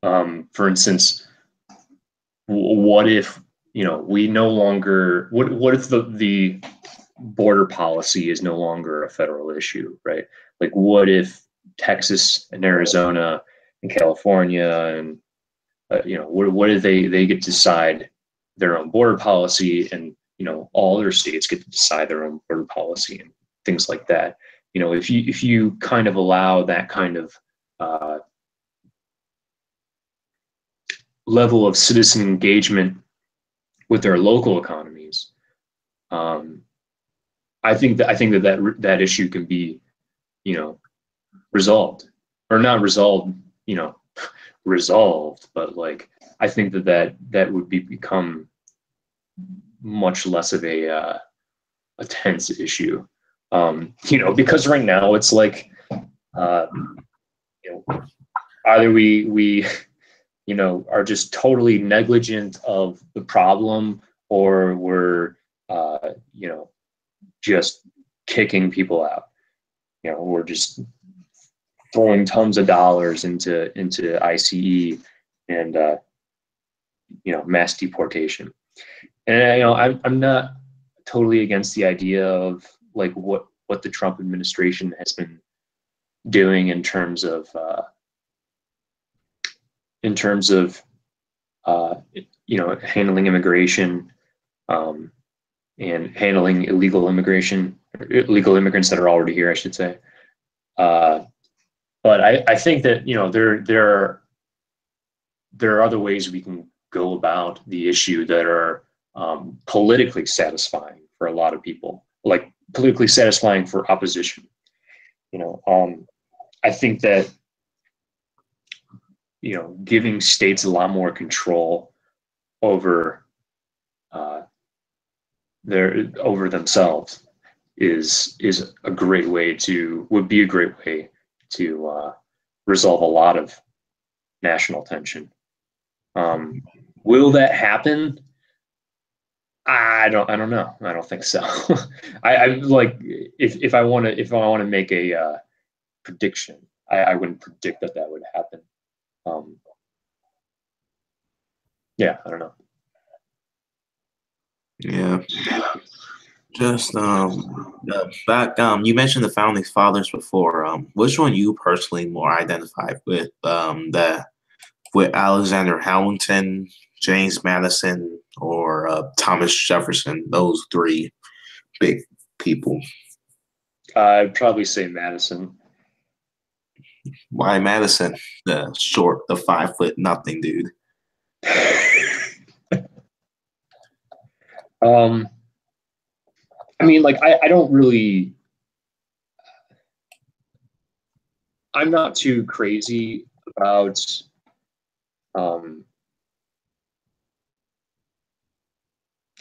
Speaker 2: for instance, what if we no longer, what if the border policy is no longer a federal issue, right? Like what if Texas and Arizona and California and what if they get to decide their own border policy, and all other states get to decide their own border policy and things like that. If you kind of allow that kind of level of citizen engagement with their local economies, I think that issue can be resolved, or not resolved, resolved, but like I think that would become much less of a tense issue, because right now it's like either we are just totally negligent of the problem, or we're just kicking people out. We're just throwing tons of dollars into ICE and mass deportation. And I'm not totally against the idea of like what the Trump administration has been doing in terms of handling immigration, and handling illegal immigrants that are already here, I should say. But I think that there are other ways we can go about the issue that are politically satisfying for a lot of people, like politically satisfying for opposition. You know, I think that giving states a lot more control over over themselves is a great way would be a great way to resolve a lot of national tension. Will that happen? I don't know. I don't think so. I like if I want to make a prediction, I wouldn't predict that would happen. Yeah, I don't know.
Speaker 1: Yeah. Just back you mentioned the founding fathers before. Which one you personally more identified with? The with Alexander Hamilton, James Madison, or Thomas Jefferson? Those three big people.
Speaker 2: I'd probably say Madison.
Speaker 1: Why Madison? The 5 foot nothing dude.
Speaker 2: I mean, like, I don't really, I'm not too crazy about, I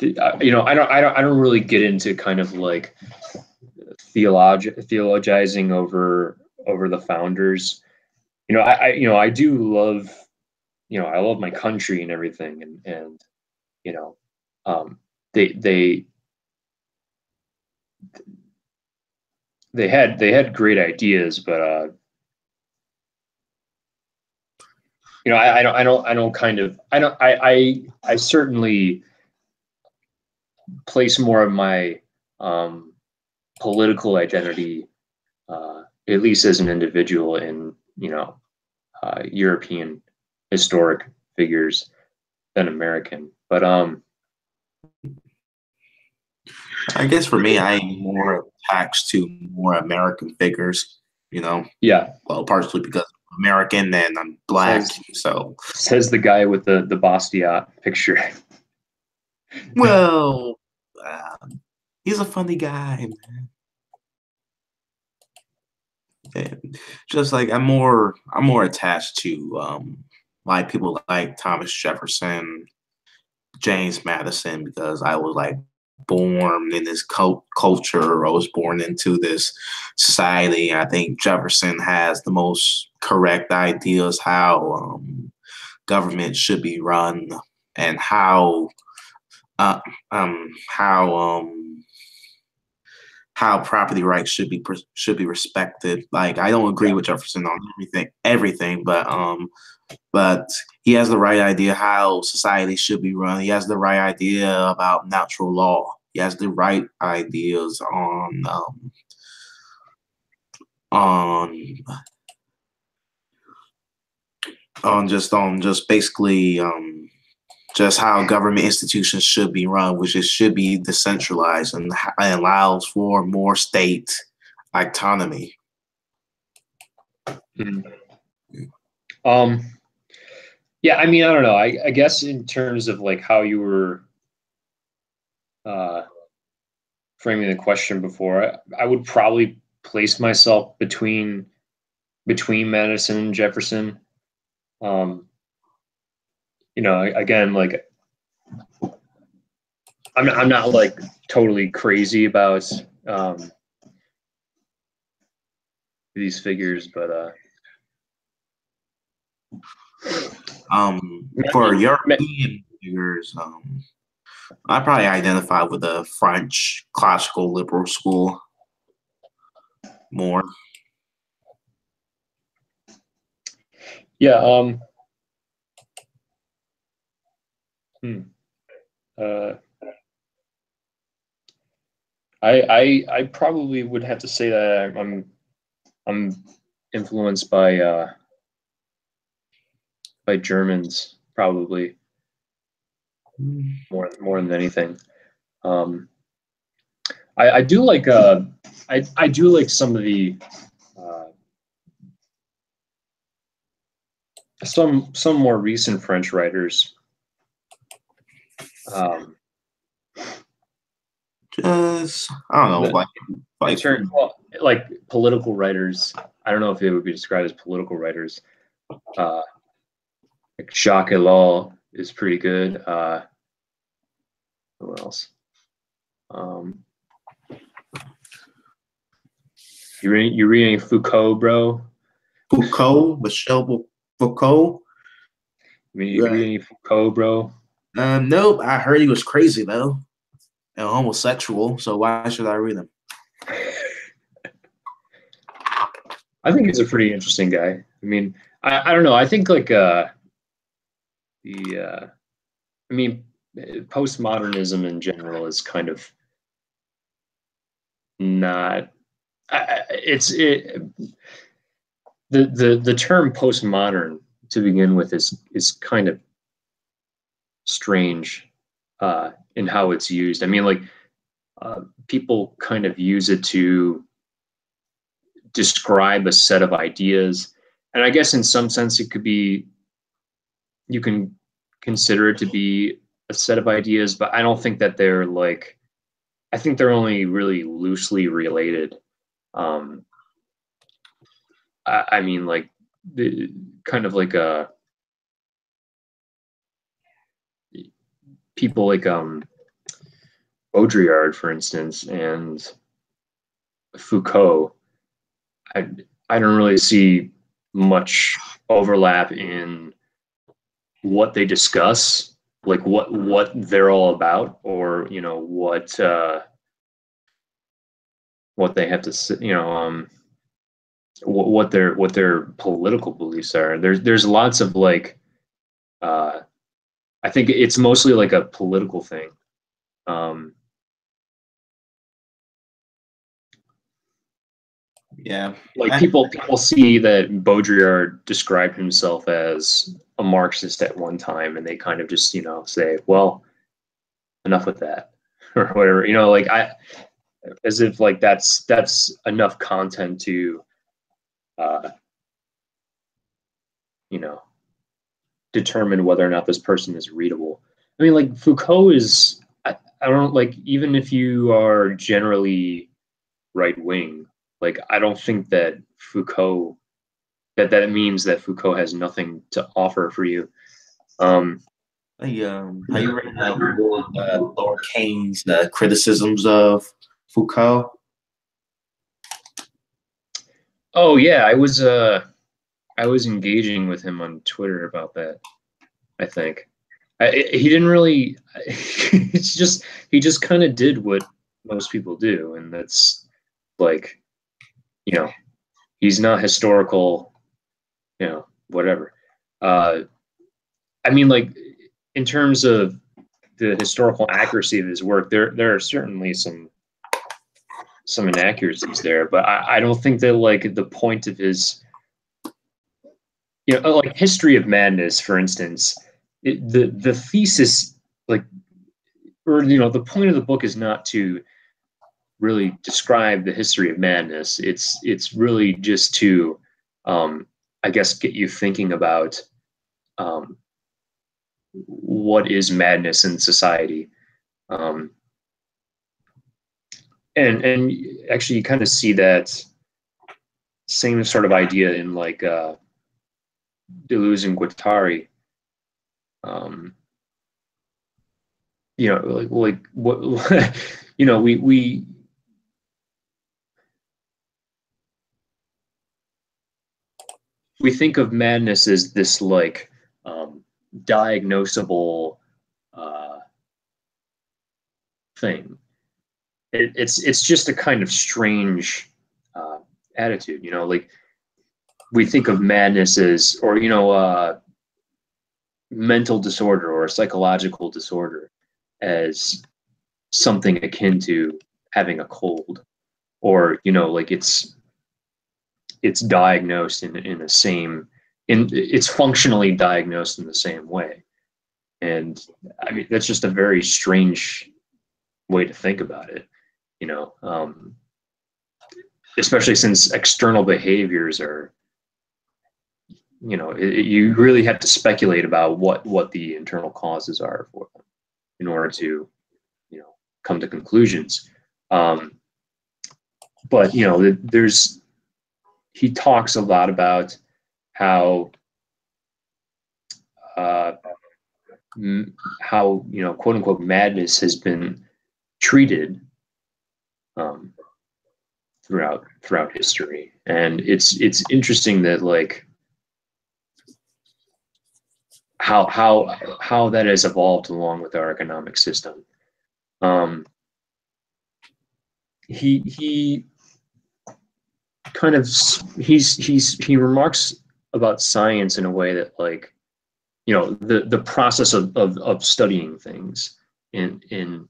Speaker 2: don't really get into kind of like theologizing over the founders. I do love, I love my country and everything, and you know, they had great ideas, but I certainly place more of my political identity, at least as an individual, in European historic figures than American. But
Speaker 1: I guess for me, I'm more attached to more American figures.
Speaker 2: Yeah.
Speaker 1: Well, partially because I'm American and I'm black,
Speaker 2: says the guy with the Basquiat picture.
Speaker 1: Well, he's a funny guy, man. And just like I'm more attached to like people like Thomas Jefferson, James Madison, because I was like born in this culture. I was born into this society. I think Jefferson has the most correct ideas how government should be run and how property rights should be respected. Like I don't agree with Jefferson on everything, but he has the right idea how society should be run. He has the right idea about natural law. He has the right ideas on just basically just how government institutions should be run, which should be decentralized and allows for more state autonomy.
Speaker 2: Yeah, I mean, I don't know. I guess in terms of like how you were framing the question before, I would probably place myself between Madison and Jefferson. Again, like I'm not like totally crazy about these figures, but
Speaker 1: for European figures, I probably identify with the French classical liberal school more.
Speaker 2: Yeah. I probably would have to say that I'm influenced by Germans, probably more than anything. I do like I do like some of the some more recent French writers.
Speaker 1: Just I don't know,
Speaker 2: like political writers. I don't know if they would be described as political writers. Like Jacques Ellul is pretty good. Who else? You reading Foucault, bro?
Speaker 1: Michel Foucault.
Speaker 2: You reading Foucault, bro?
Speaker 1: Nope. I heard he was crazy though, and homosexual. So why should I read him?
Speaker 2: I think he's a pretty interesting guy. I mean, I don't know. I think like I mean, postmodernism in general is kind of not. The term postmodern to begin with is kind of strange in how it's used. I mean, like people kind of use it to describe a set of ideas, and I guess in some sense it could be, you can consider it to be a set of ideas, but I don't think that they're like, I think they're only really loosely related. I mean, like the kind of like people like Baudrillard, for instance, and Foucault. I don't really see much overlap in what they discuss, like what they're all about, or you know what they have to say, you know, what their political beliefs are. There's lots of like I think it's mostly like a political thing.
Speaker 1: Yeah,
Speaker 2: like people see that Baudrillard described himself as a Marxist at one time, and they kind of just, you know, say, well, enough with that, or whatever, you know, like as if like that's enough content to you know, determine whether or not this person is readable. I mean, like Foucault is, I don't, like, even if you are generally right wing, like I don't think that Foucault, that means that Foucault has nothing to offer for you.
Speaker 1: Have you read Lord King's criticisms of Foucault?
Speaker 2: Oh yeah, I was engaging with him on Twitter about that. I think he didn't really. It's just, he just kind of did what most people do, and that's like, you know, he's not historical, you know, whatever. I mean, like in terms of the historical accuracy of his work, there are certainly some inaccuracies there, but I don't think that like the point of his, you know, like History of Madness, for instance, the thesis, like, or you know, the point of the book is not to really describe the history of madness. It's really just to, I guess, get you thinking about what is madness in society. And actually you kind of see that same sort of idea in like Deleuze and Guattari. You know, like what you know, we think of madness as this like diagnosable thing. It's just a kind of strange attitude, you know, like we think of madness as, or you know, mental disorder or psychological disorder as something akin to having a cold, or you know, like it's diagnosed in the same, it's functionally diagnosed in the same way. And I mean, that's just a very strange way to think about it, you know, especially since external behaviors are, you know, you really have to speculate about what the internal causes are for them in order to, you know, come to conclusions. but he talks a lot about how quote unquote madness has been treated throughout history, and it's interesting that like how that has evolved along with our economic system. He kind of he remarks about science in a way that like the process of studying things in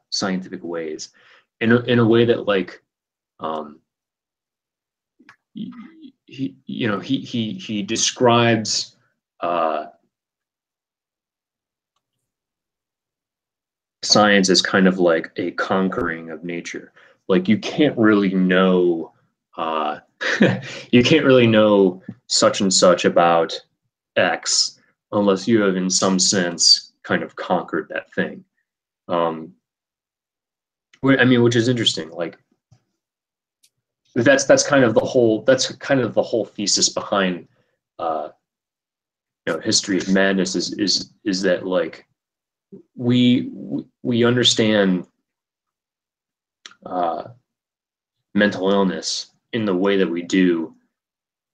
Speaker 2: scientific ways in a way that like he describes science as kind of like a conquering of nature. Like you can't really know you can't really know such and such about X unless you have in some sense kind of conquered that thing. I mean, which is interesting. Like that's kind of the whole thesis behind history of madness is that like we understand mental illness in the way that we do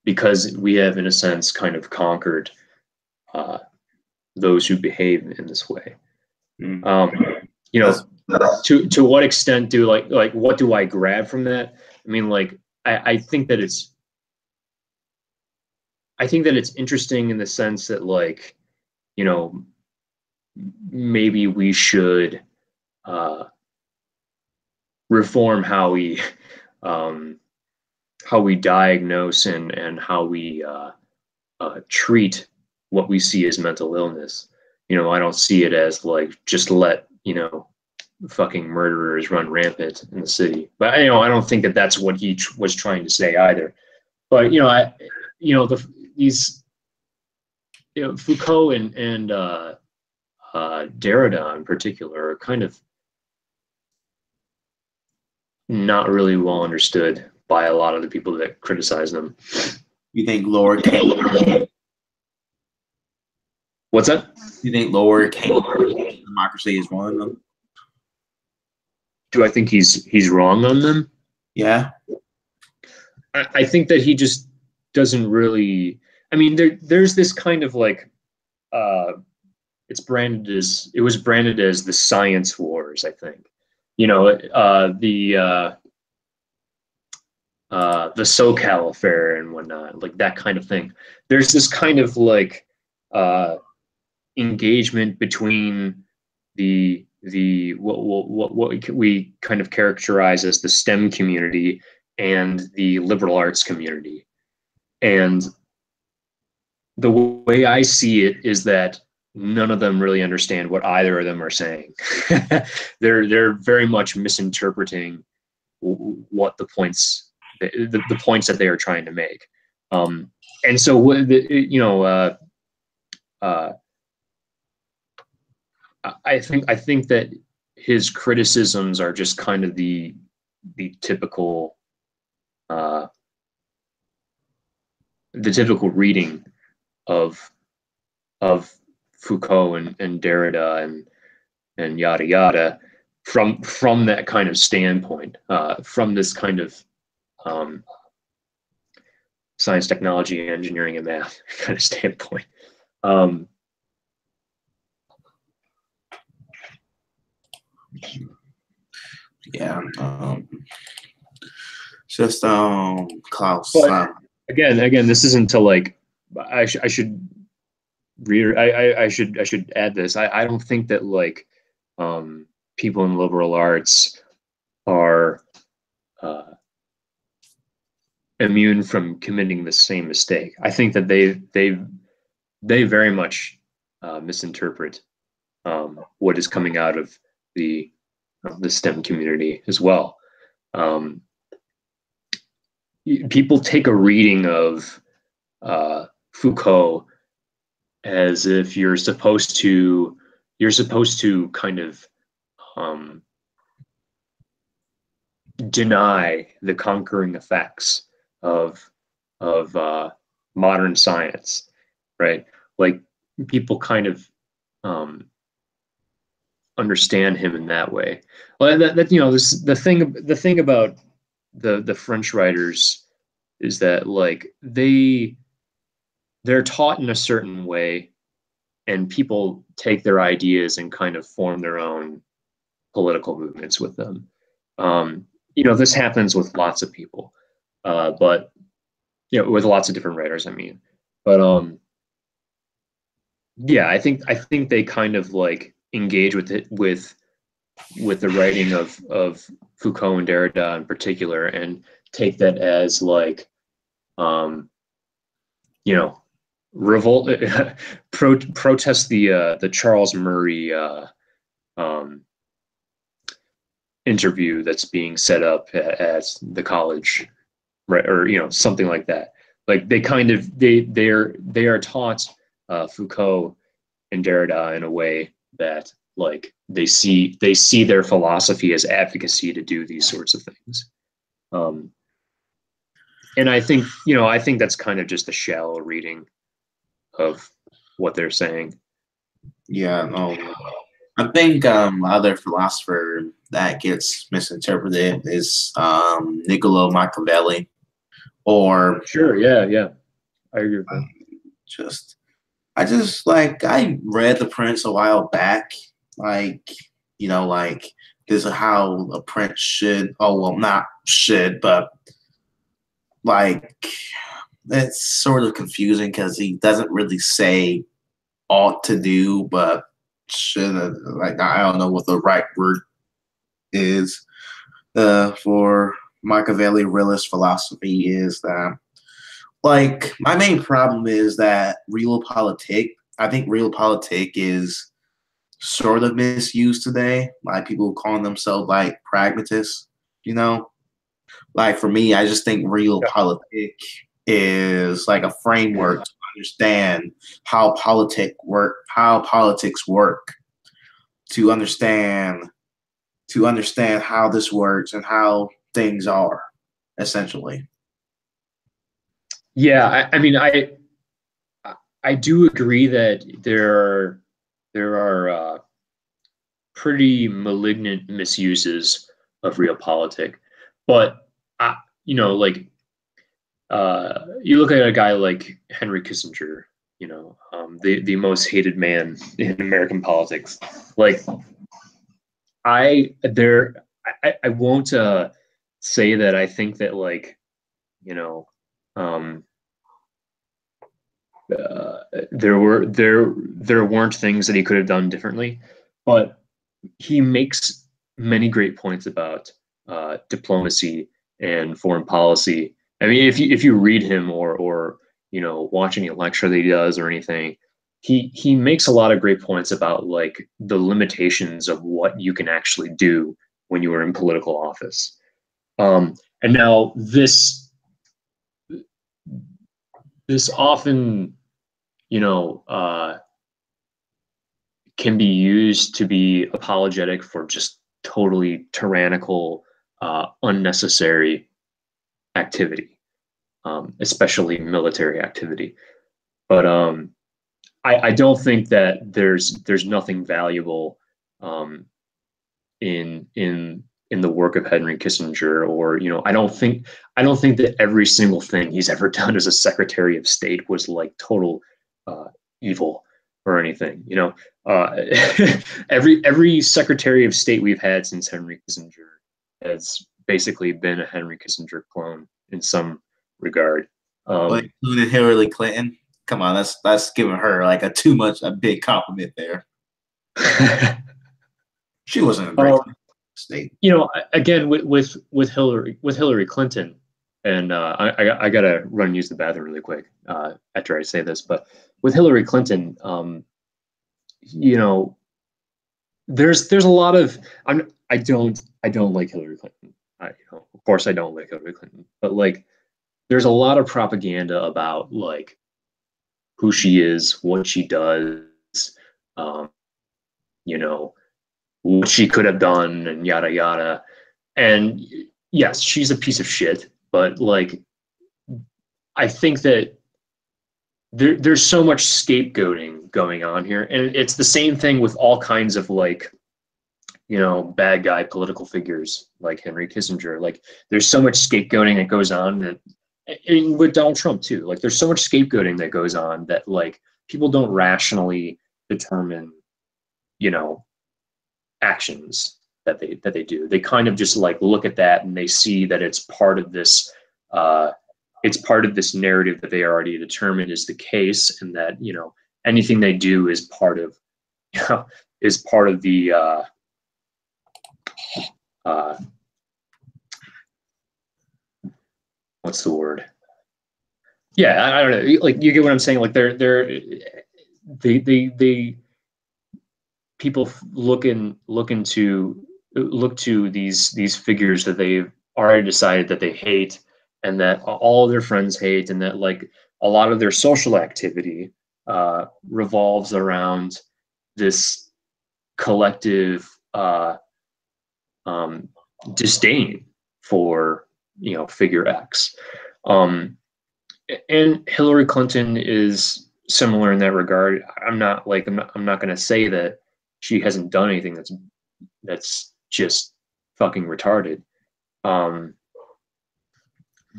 Speaker 2: because we have in a sense kind of conquered those who behave in this way. To what extent do like what do I grab from that? I mean, like I think that it's interesting in the sense that like maybe we should reform how we diagnose and how we treat what we see as mental illness. I don't see it as like just let fucking murderers run rampant in the city. But I don't think that that's what he was trying to say either. But these Foucault and Derrida in particular are kind of not really well understood by a lot of the people that criticize them.
Speaker 1: You think Lower King?
Speaker 2: What's that?
Speaker 1: You think Lower King democracy is one of them?
Speaker 2: Do I think he's wrong on them?
Speaker 1: Yeah.
Speaker 2: I think that he just doesn't really. I mean, there's this kind of like it was branded as the science wars, I think. The SoCal affair and whatnot, like that kind of thing. There's this kind of like engagement between the what we kind of characterize as the STEM community and the liberal arts community. And the way I see it is that none of them really understand what either of them are saying. They're very much misinterpreting what the points that they are trying to make. And so I think that his criticisms are just kind of the typical reading of Foucault and Derrida and yada yada from that kind of standpoint, from this kind of science, technology, engineering, and math kind of standpoint.
Speaker 1: Yeah. Just Klaus.
Speaker 2: But again, this isn't to like. I should add this. I don't think that like people in liberal arts are immune from committing the same mistake. I think that they very much misinterpret what is coming out of the STEM community as well. People take a reading of Foucault as if you're supposed to kind of deny the conquering effects of modern science, right? Like people kind of understand him in that way. Well, that this the thing about the French writers is that like they're taught in a certain way, and people take their ideas and kind of form their own political movements with them. This happens with lots of people, but with lots of different writers. I mean, but yeah, I think they kind of like engage with it with the writing of Foucault and Derrida in particular, and take that as like, revolt, protest the Charles Murray interview that's being set up at the college, right, or something like that. Like they kind of they are taught Foucault and Derrida in a way that like they see their philosophy as advocacy to do these sorts of things. And I think that's kind of just a shallow reading of what they're saying.
Speaker 1: Yeah, no. I think other philosopher that gets misinterpreted is Niccolo Machiavelli, or
Speaker 2: sure, yeah, I agree.
Speaker 1: I read The Prince a while back, like this is how a prince should. Oh well, not should, but like it's sort of confusing because he doesn't really say ought to do, but should have, like I don't know what the right word is for Machiavelli realist philosophy is that like my main problem is that I think realpolitik is sort of misused today. Like people calling themselves like pragmatists, Like for me, I just think realpolitik is like a framework to understand how politics work, to understand how this works and how things are, essentially.
Speaker 2: Yeah, I mean, I do agree that there are pretty malignant misuses of realpolitik, but like you look at a guy like Henry Kissinger, the most hated man in American politics. Like I won't say that I think that like there weren't things that he could have done differently, but he makes many great points about diplomacy and foreign policy. I mean, if you read him or watch any lecture that he does or anything, he makes a lot of great points about like the limitations of what you can actually do when you are in political office. And now this often can be used to be apologetic for just totally tyrannical, unnecessary activity, especially military activity. But I don't think that there's nothing valuable in the work of Henry Kissinger, or I don't think that every single thing he's ever done as a Secretary of State was like total evil or anything. Every Secretary of State we've had since Henry Kissinger has basically been a Henry Kissinger clone in some regard.
Speaker 1: Like including Hillary Clinton. Come on, that's giving her like a big compliment there. She wasn't a great state.
Speaker 2: Again with Hillary Clinton, and I gotta run and use the bathroom really quick after I say this, but with Hillary Clinton, there's a lot of I don't like Hillary Clinton. Of course I don't like Hillary Clinton, but like there's a lot of propaganda about like who she is, what she does, what she could have done, and yada yada. And yes, she's a piece of shit, but like I think that there's so much scapegoating going on here, and it's the same thing with all kinds of like bad guy political figures like Henry Kissinger. Like there's so much scapegoating that goes on that, and with Donald Trump too. Like there's so much scapegoating that goes on that like people don't rationally determine, you know, actions that they do. They kind of just like look at that and they see that it's part of this. It's part of this narrative that they already determined is the case, and that anything they do is part of is part of the uh, what's the word? Yeah, I don't know. Like you get what I'm saying. Like they people look to these figures that they've already decided that they hate, and that all of their friends hate, and that like a lot of their social activity revolves around this collective um, disdain for figure X. Um, and Hillary Clinton is similar in that regard. I'm not going to say that she hasn't done anything that's just fucking retarded. Um,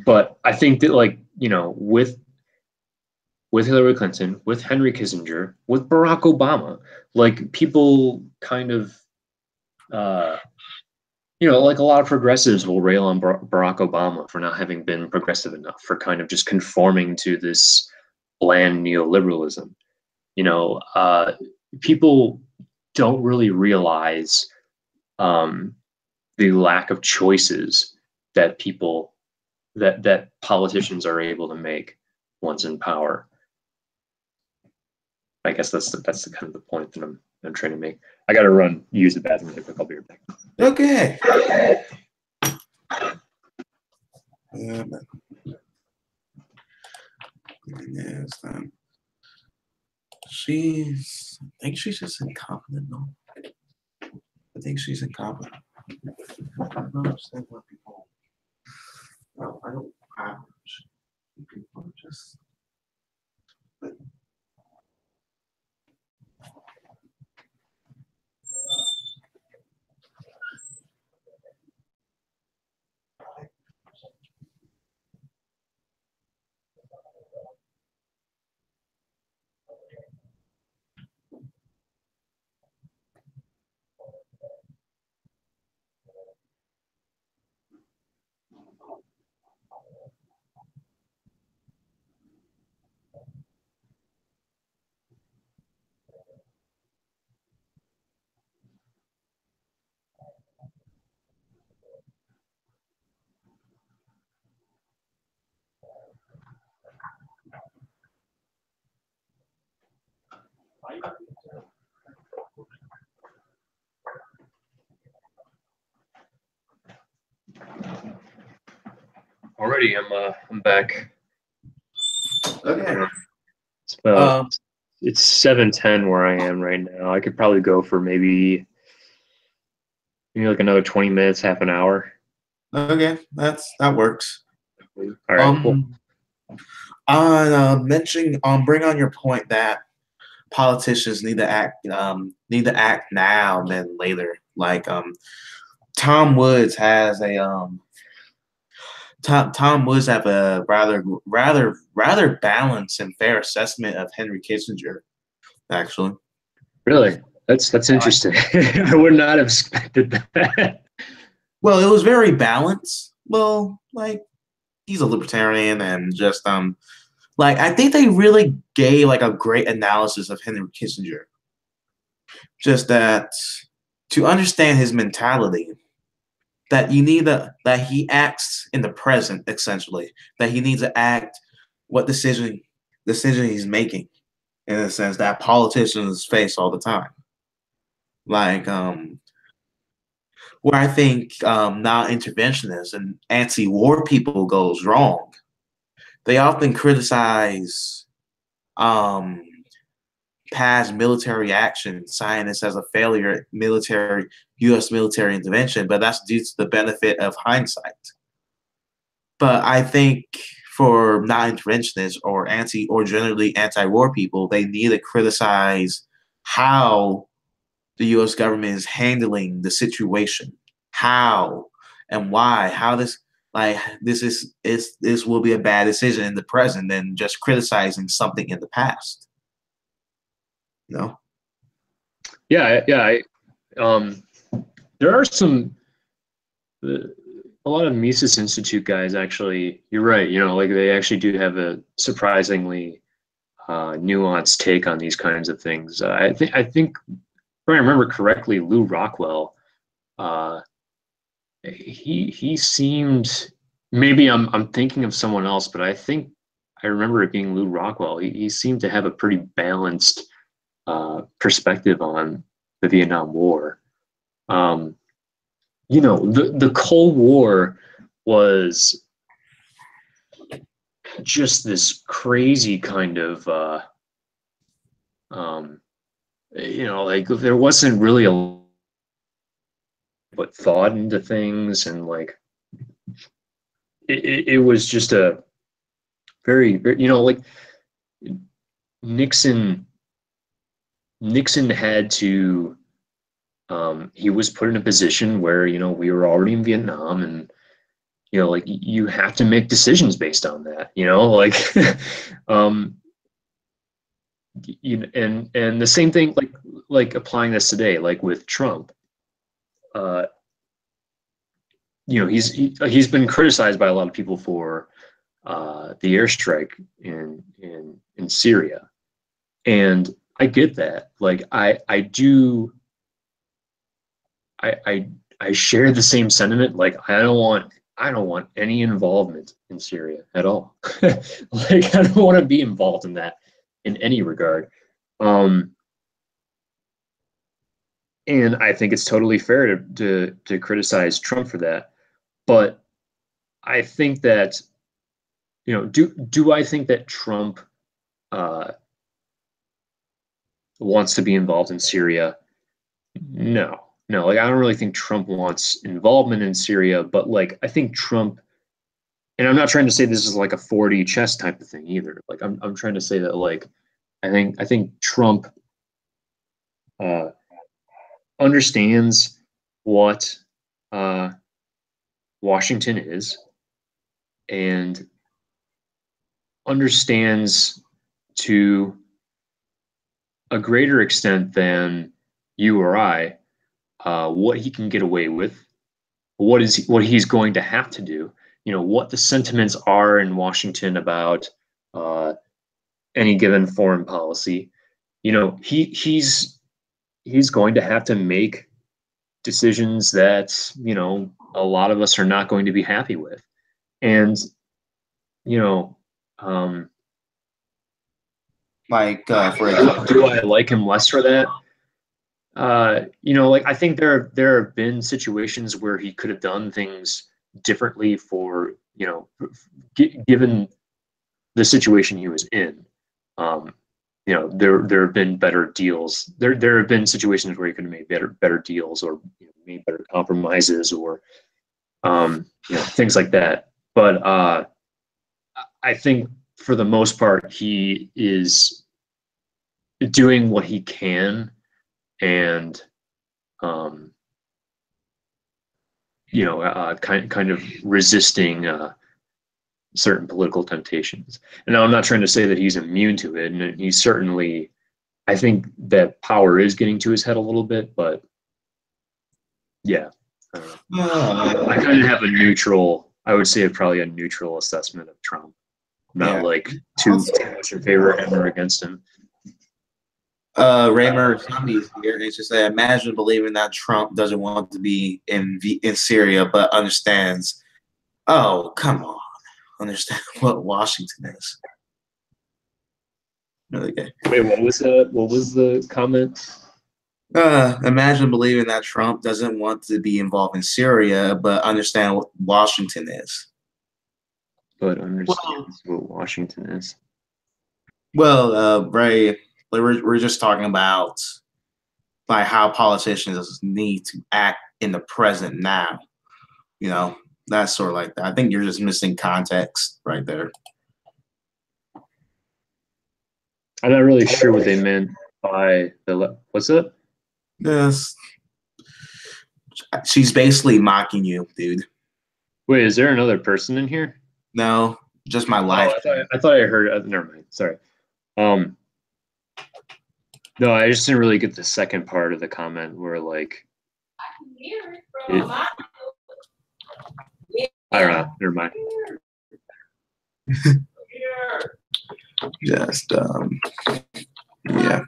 Speaker 2: but I think that like with Hillary Clinton, with Henry Kissinger, with Barack Obama, like people kind of like a lot of progressives will rail on Barack Obama for not having been progressive enough, for kind of just conforming to this bland neoliberalism. People don't really realize the lack of choices that politicians are able to make once in power. I guess that's the kind of the point that I'm trying to make. I got to run, use the bathroom real quick. I'll be right back.
Speaker 1: Okay. I think she's just incompetent, though. I think she's incompetent. I don't understand why people. Well, I don't average. People are just. But,
Speaker 2: Alrighty, I'm back.
Speaker 1: okay.
Speaker 2: It's 7:10 where I am right now. I could probably go for maybe like another 20 minutes, half an hour.
Speaker 1: Okay, that works.
Speaker 2: All right. Cool.
Speaker 1: On mentioning bring on your point that politicians need to act now than later. Like Tom Woods has a Tom Woods have a rather balanced and fair assessment of Henry Kissinger, actually.
Speaker 2: Really? That's interesting. I would not have expected that.
Speaker 1: Well, it was very balanced. Well, like he's a libertarian and just like I think they really gave like a great analysis of Henry Kissinger. Just that to understand his mentality, that you need that he acts in the present, essentially. That he needs to act what decision he's making, in a sense that politicians face all the time. Like where I think non-interventionists and anti-war people goes wrong. They often criticize past military action, citing this as a failure U.S. military intervention, but that's due to the benefit of hindsight. But I think for non-interventionists or generally anti-war people, they need to criticize how the U.S. government is handling the situation, how and why, how this will be a bad decision in the present than just criticizing something in the past. You know?
Speaker 2: Yeah, yeah. There are a lot of Mises Institute guys actually. You're right. Like they actually do have a surprisingly nuanced take on these kinds of things. I think if I remember correctly, Lou Rockwell. He seemed, maybe I'm thinking of someone else, but I think I remember it being Lou Rockwell. He seemed to have a pretty balanced perspective on the Vietnam War. The Cold War was just this crazy kind of like there wasn't really a but thought into things, and like it was just a very, like Nixon had to he was put in a position where we were already in Vietnam, and like you have to make decisions based on that, like and the same thing, like applying this today, like with Trump. He's been criticized by a lot of people for the airstrike in Syria, and I get that. Like I do. I share the same sentiment. Like I don't want any involvement in Syria at all. Like I don't want to be involved in that in any regard. And I think it's totally fair to criticize Trump for that. But I think that, do I think that Trump wants to be involved in Syria? No. Like I don't really think Trump wants involvement in Syria, but like I think Trump, and I'm not trying to say this is like a 4D chess type of thing either. Like I'm trying to say that like I think Trump understands what Washington is, and understands to a greater extent than you or I what he can get away with, what he's going to have to do, what the sentiments are in Washington about any given foreign policy. He's going to have to make decisions that a lot of us are not going to be happy with, and
Speaker 1: for example,
Speaker 2: do I like him less for that? Like I think there have been situations where he could have done things differently for given the situation he was in. There have been better deals. There have been situations where he could have made better deals, or made better compromises, or things like that. But I think for the most part, he is doing what he can, and kind of resisting certain political temptations. And now I'm not trying to say that he's immune to it, and he's certainly, I think that power is getting to his head a little bit, but yeah, I kind of have I would say probably a neutral assessment of Trump, not like too much in favor of him or against him.
Speaker 1: Raymer Zombies here, and it's just like, imagine believing that Trump doesn't want to be in Syria, but understands. Oh, come on, understand what Washington is. Really good.
Speaker 2: Wait, what was the comment?
Speaker 1: Imagine believing that Trump doesn't want to be involved in Syria, but understand what Washington is.
Speaker 2: But understands what Washington is.
Speaker 1: Well, Ray, we're just talking about like how politicians need to act in the present now. You know, that's sort of like that. I think you're just missing context right there.
Speaker 2: I'm not really sure what they meant by what's it?
Speaker 1: Yes, she's basically mocking you, dude.
Speaker 2: Wait, is there another person in here?
Speaker 1: No, just my
Speaker 2: Oh,
Speaker 1: life.
Speaker 2: I thought I heard. Never mind. Sorry. Um, no, I just didn't really get the second part of the comment where like, I don't know. Never mind.
Speaker 1: Just yeah.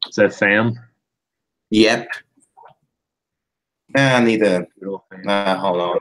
Speaker 2: Is that fam?
Speaker 1: Yep. I need to hold on.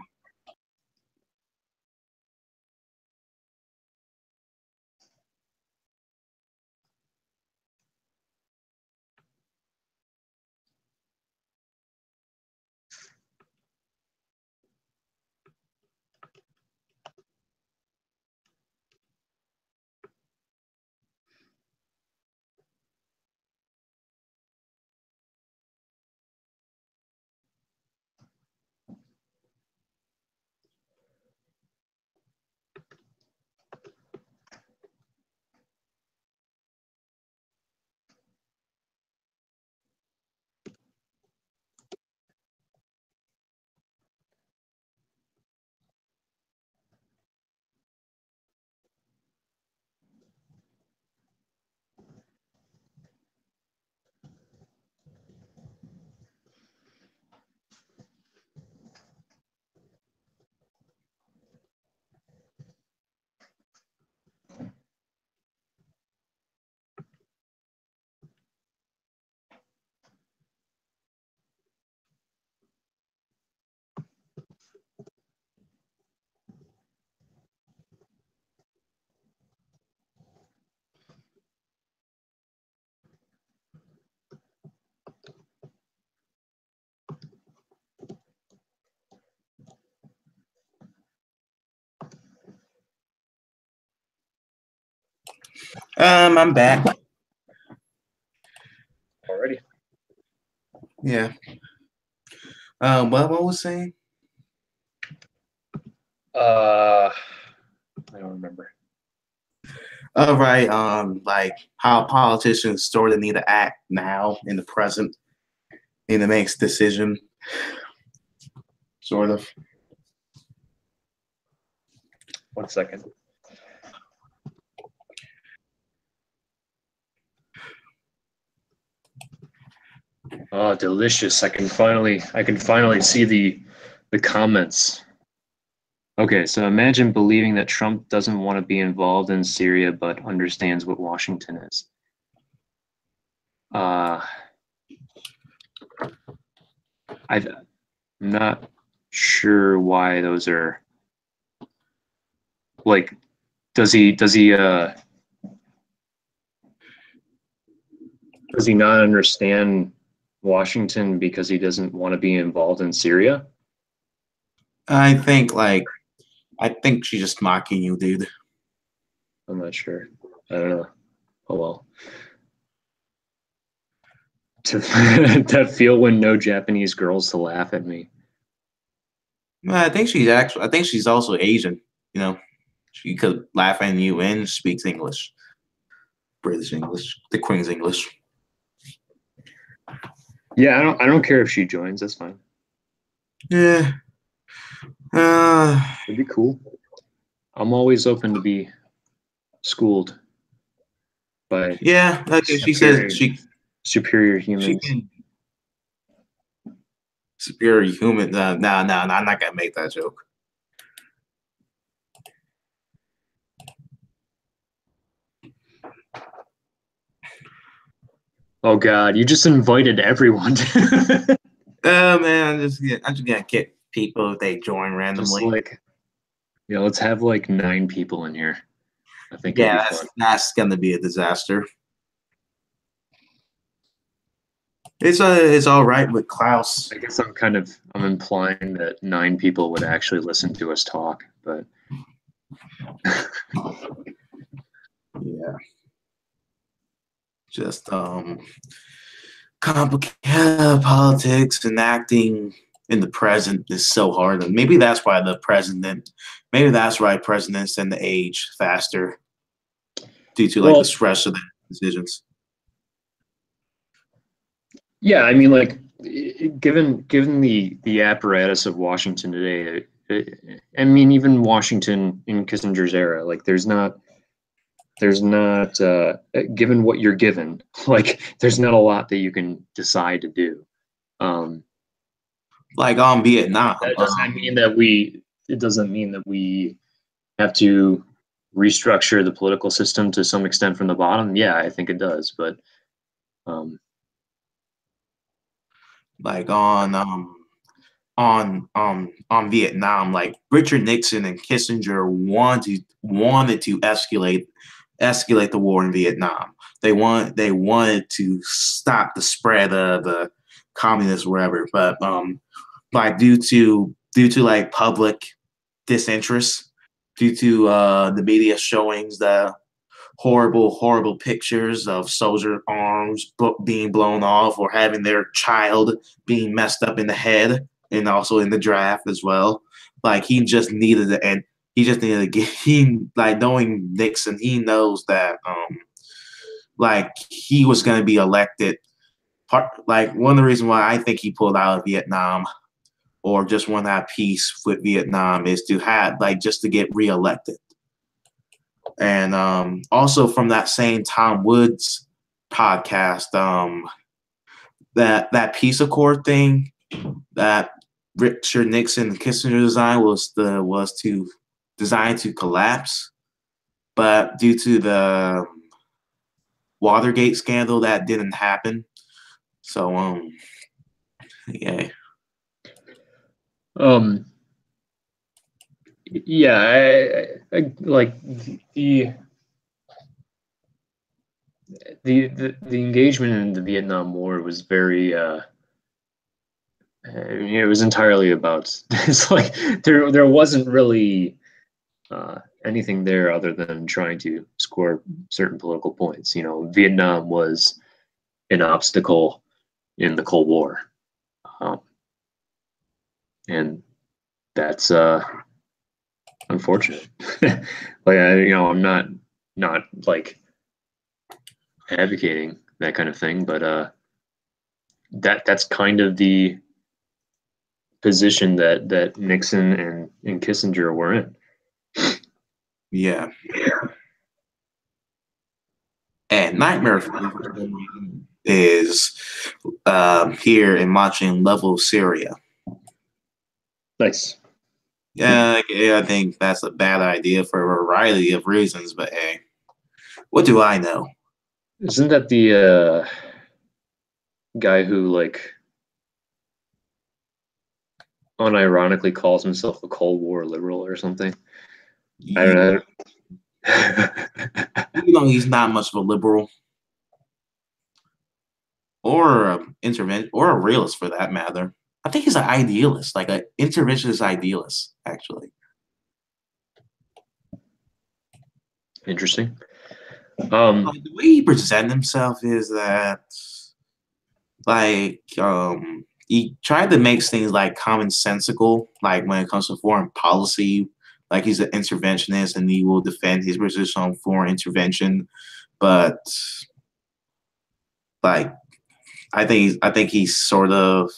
Speaker 1: I'm back.
Speaker 2: Already.
Speaker 1: Yeah. What was saying?
Speaker 2: I don't remember.
Speaker 1: All right. Like how politicians sort of need to act now in the present, need to make a decision. Sort of.
Speaker 2: 1 second. Oh, delicious! I can finally see the comments. Okay, so imagine believing that Trump doesn't want to be involved in Syria but understands what Washington is. I'm not sure why those are like. Does he not understand Washington because he doesn't want to be involved in Syria?
Speaker 1: I think she's just mocking you, dude.
Speaker 2: I'm not sure. I don't know. Oh well. That feel when no Japanese girls to laugh at me.
Speaker 1: I think she's also Asian. You know, she could laugh at you and speaks English, British English, the Queen's English.
Speaker 2: Yeah, I don't care if she joins. That's fine.
Speaker 1: Yeah.
Speaker 2: It'd be cool. I'm always open to be schooled by
Speaker 1: Yeah, like she says
Speaker 2: superior humans.
Speaker 1: Superior human. No, I'm not gonna make that joke.
Speaker 2: Oh God, you just invited everyone.
Speaker 1: Oh man, I'm just gonna get people if they join randomly.
Speaker 2: Just like, yeah, let's have like 9 people in here. I think it'd be fun.
Speaker 1: That's gonna be a disaster. It's all right with Klaus.
Speaker 2: I guess I'm implying that 9 people would actually listen to us talk, but
Speaker 1: yeah. just complicated politics and acting in the present is so hard. And maybe that's why presidents tend to age faster due to like the
Speaker 2: Well,
Speaker 1: stress of the decisions.
Speaker 2: yeah, I mean, like, given the apparatus of Washington today, I mean, even Washington in Kissinger's era, like, there's not given what you're given, like, there's not a lot that you can decide to do. Um,
Speaker 1: Like Vietnam.
Speaker 2: it doesn't mean that we have to restructure the political system to some extent from the bottom. Yeah, I think it does, but um,
Speaker 1: Like on Vietnam, like Richard Nixon and Kissinger wanted to escalate the war in Vietnam. They wanted to stop the spread of the communists wherever, but like due to like public disinterest, due to the media showings the horrible pictures of soldier arms being blown off or having their child being messed up in the head and also in the draft as well. Like he just needed to get he like knowing Nixon, he knows that like he was going to be elected. Like one of the reasons why I think he pulled out of Vietnam or just want to have peace with Vietnam is to have like just to get reelected. And also from that same Tom Woods podcast, that peace accord thing that Richard Nixon and Kissinger designed was to designed to collapse, but due to the Watergate scandal, that didn't happen. So yeah.
Speaker 2: um, yeah, I like the the engagement in the Vietnam War was very it was entirely about it's like there wasn't really anything there other than trying to score certain political points. You know, Vietnam was an obstacle in the Cold War, um, and that's unfortunate. Like I'm not like advocating that kind of thing, but that's kind of the position that Nixon and Kissinger were in.
Speaker 1: Yeah. And Nightmare is here in watching Level Syria.
Speaker 2: Nice.
Speaker 1: Yeah, I think that's a bad idea for a variety of reasons, but hey, what do I know?
Speaker 2: Isn't that the guy who like unironically calls himself a Cold War liberal or something? I don't
Speaker 1: Yeah,
Speaker 2: know.
Speaker 1: even though he's not much of a liberal or intervention or a realist for that matter. I think he's an idealist, like an interventionist idealist, actually.
Speaker 2: Interesting.
Speaker 1: Like the way he presents himself is that like he tried to make things like commonsensical, like when it comes to foreign policy, like he's an interventionist and he will defend his position on foreign intervention, but like I think he's sort of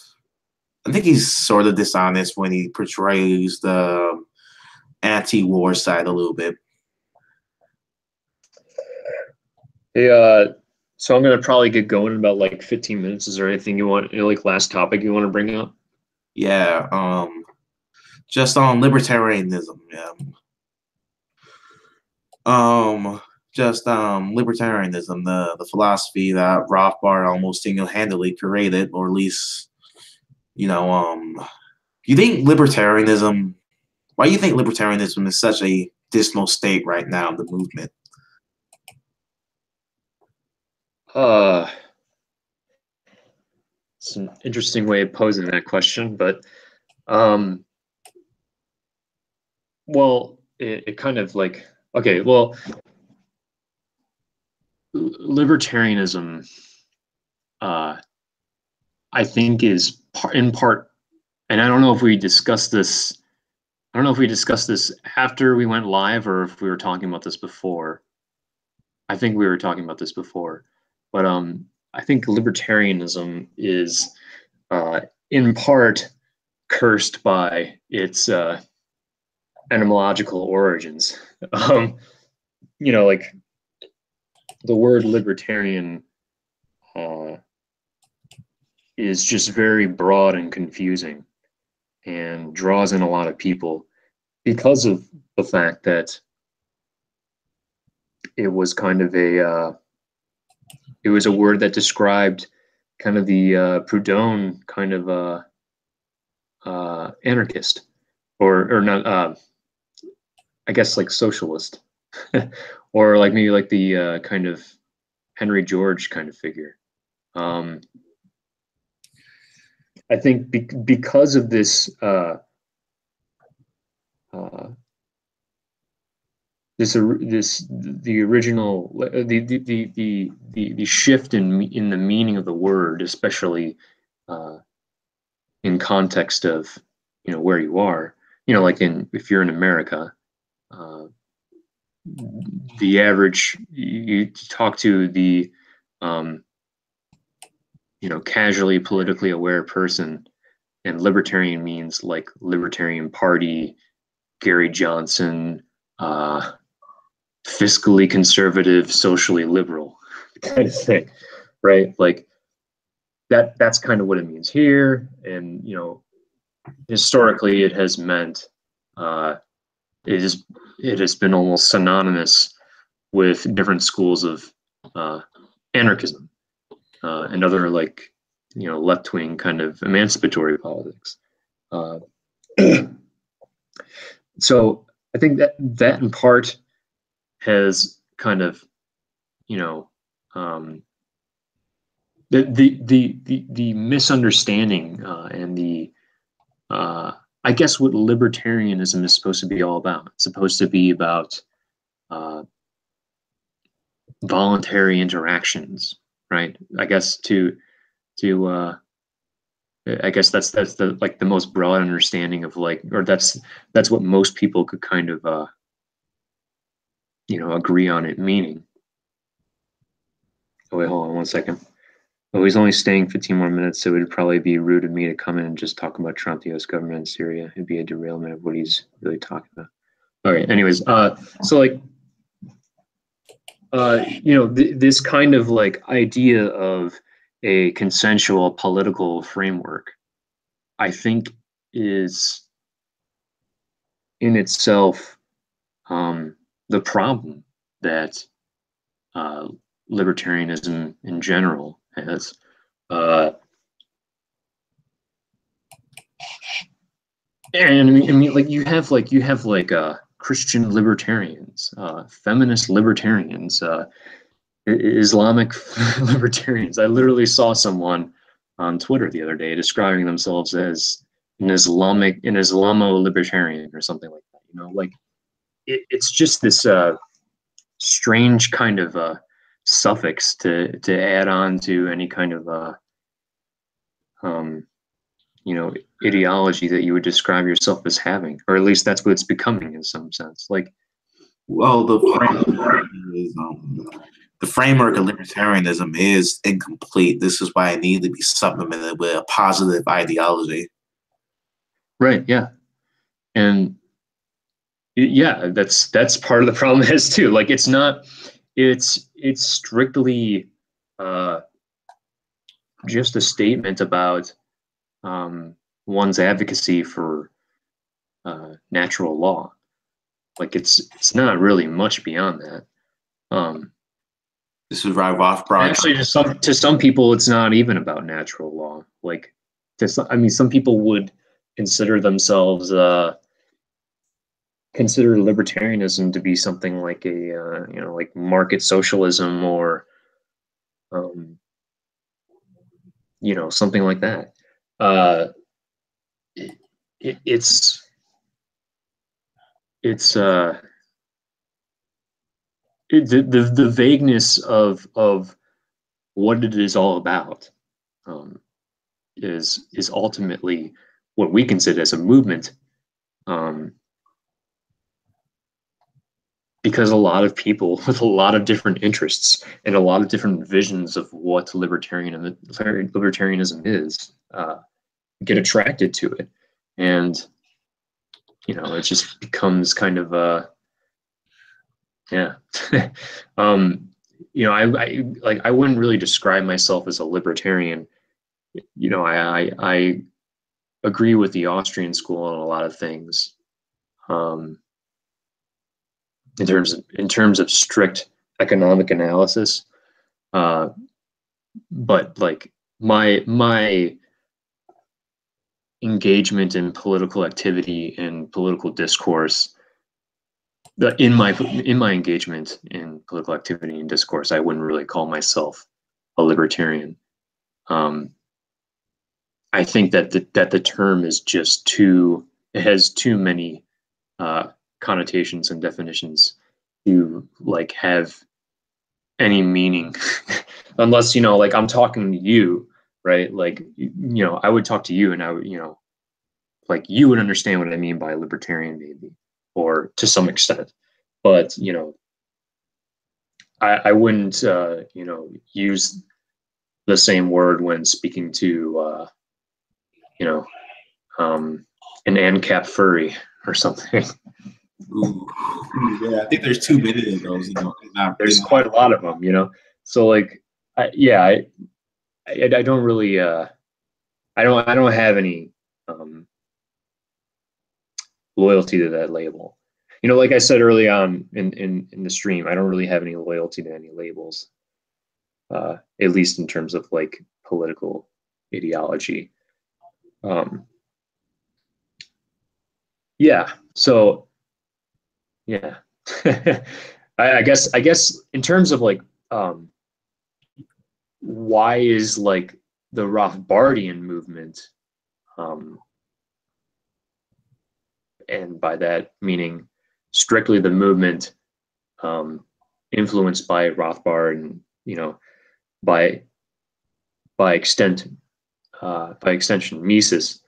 Speaker 1: dishonest when he portrays the anti-war side a little bit.
Speaker 2: Hey, so I'm gonna probably get going in about like 15 minutes. Is there anything you want, like last topic you want to bring up?
Speaker 1: Yeah, just on libertarianism. Yeah. Just libertarianism, the philosophy that Rothbard almost single-handedly created, or at least, you know, you think libertarianism? Why do you think libertarianism is such a dismal state right now in the movement?
Speaker 2: Uh, it's an interesting way of posing that question, but um, well, it kind of like okay, well, libertarianism, I think, is in part, and I don't know if we discussed this. I don't know if we discussed this after we went live or if we were talking about this before. I think we were talking about this before, but I think libertarianism is in part cursed by its etymological origins. Like the word libertarian is just very broad and confusing and draws in a lot of people because of the fact that it was kind of it was a word that described kind of the Proudhon kind of anarchist or not, I guess like socialist or like maybe like the kind of Henry George kind of figure. I think because of this the original the shift in the meaning of the word, especially in context of where you are, like if you're in America, the average you talk to the casually politically aware person, and libertarian means like Libertarian Party, Gary Johnson, fiscally conservative, socially liberal kind of thing, right? Like that's kind of what it means here. And historically it has meant it has been almost synonymous with different schools of anarchism and other like left-wing kind of emancipatory politics. So I think that in part has kind of the misunderstanding and the I guess what libertarianism is supposed to be all about. It's supposed to be about voluntary interactions, right? I guess I guess that's the like the most broad understanding of like, or that's what most people could kind of agree on it meaning. Oh wait, hold on one second. Oh, he's only staying 15 more minutes, so it would probably be rude of me to come in and just talk about Trump, the U.S. government, and Syria. It'd be a derailment of what he's really talking about. All right. Anyways, so like, this kind of like idea of a consensual political framework, I think, is in itself the problem that libertarianism in general has. And I mean, like you have Christian libertarians, feminist libertarians, Islamic libertarians. I literally saw someone on Twitter the other day describing themselves as an Islamo libertarian or something like that. Like it's just this strange kind of suffix to add on to any kind of ideology that you would describe yourself as having, or at least that's what it's becoming in some sense. Like,
Speaker 1: well, the framework of libertarianism is incomplete. This is why it needs to be supplemented with a positive ideology.
Speaker 2: Right. Yeah. And yeah, that's part of the problem is too. Like, it's not. It's strictly just a statement about one's advocacy for natural law. Like it's not really much beyond that.
Speaker 1: This is right off broad.
Speaker 2: Actually, to some people, it's not even about natural law. Like, some people would consider themselves consider libertarianism to be something like a like market socialism or something like that. It's the vagueness of what it is all about is ultimately what we consider as a movement, because a lot of people with a lot of different interests and a lot of different visions of what libertarianism is get attracted to it, and it just becomes kind of yeah. I wouldn't really describe myself as a libertarian. I agree with the Austrian school on a lot of things, in terms of strict economic analysis, but like my engagement in political activity and political discourse, in my engagement in political activity and discourse, I wouldn't really call myself a libertarian. I think that the term is just it has too many connotations and definitions to like have any meaning unless like I'm talking to you, right? Like I would talk to you and I would like you would understand what I mean by libertarian, maybe, or to some extent, but I wouldn't use the same word when speaking to an ANCAP furry or something.
Speaker 1: Ooh. Yeah, I think there's too many of those.
Speaker 2: There's quite a lot of them. So like, I don't really, I don't have any loyalty to that label. Like I said early on in the stream, I don't really have any loyalty to any labels, at least in terms of like political ideology. Yeah. So, yeah. I guess in terms of like, why is like the Rothbardian movement, and by that meaning strictly the movement influenced by Rothbard and by extension Mises,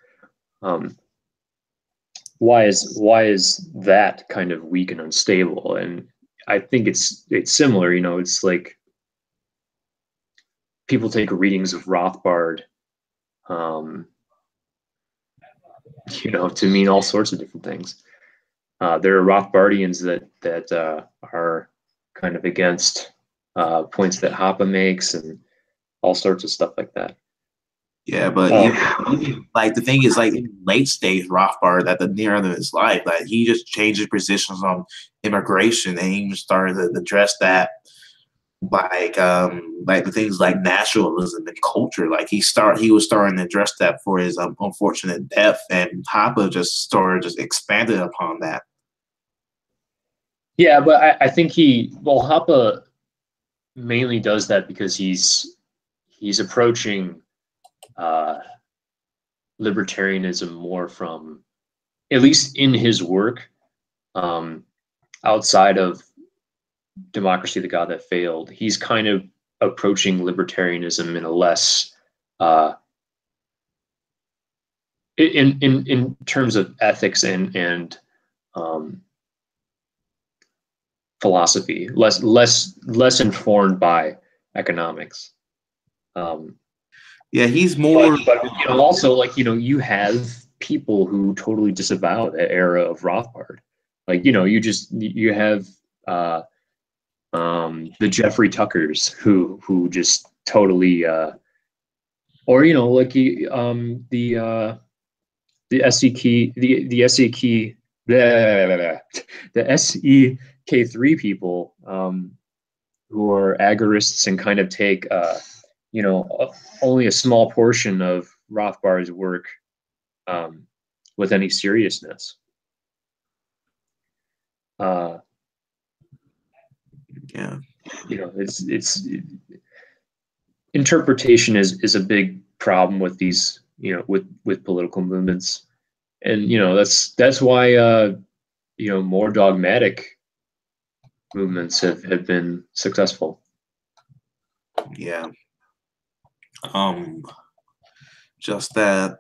Speaker 2: why is that kind of weak and unstable? And I think it's similar. It's like people take readings of Rothbard to mean all sorts of different things. There are Rothbardians that are kind of against points that Hoppe makes and all sorts of stuff like that.
Speaker 1: Yeah, but even, like the thing is, like in late stage Rothbard, at the near end of his life, like he just changed his positions on immigration and he even started to address that, like the things like nationalism and culture. Like he was starting to address that for his unfortunate death, and Hoppe just expanded upon that.
Speaker 2: Yeah, but I think Hoppe mainly does that because he's approaching libertarianism more from, at least in his work, outside of Democracy, the God That Failed, he's kind of approaching libertarianism in a less in terms of ethics and philosophy, less informed by economics.
Speaker 1: Yeah, he's more.
Speaker 2: But also, like you have people who totally disavow the era of Rothbard. Like you have the Jeffrey Tuckers who just totally or like the SEK the SEK the SEK3 people who are agorists and kind of take only a small portion of Rothbard's work with any seriousness.
Speaker 1: Yeah,
Speaker 2: it's interpretation is a big problem with these with political movements, and that's why more dogmatic movements have been successful.
Speaker 1: Yeah. Um, just that.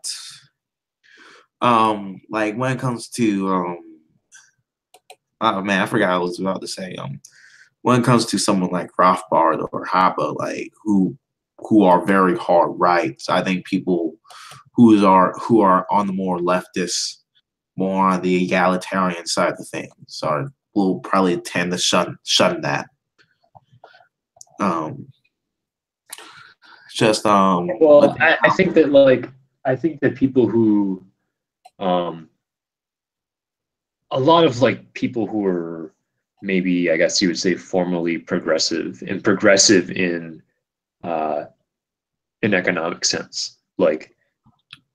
Speaker 1: Like when it comes to oh man, I forgot what I was about to say. When it comes to someone like Rothbard or Hoppe, like who are very hard rights, I think people who are on the more leftist, more on the egalitarian side of things, will probably tend to shun that. Um, just
Speaker 2: Well, I think that people who um, a lot of like people who are maybe, I guess you would say, formally progressive and progressive in an economic sense, like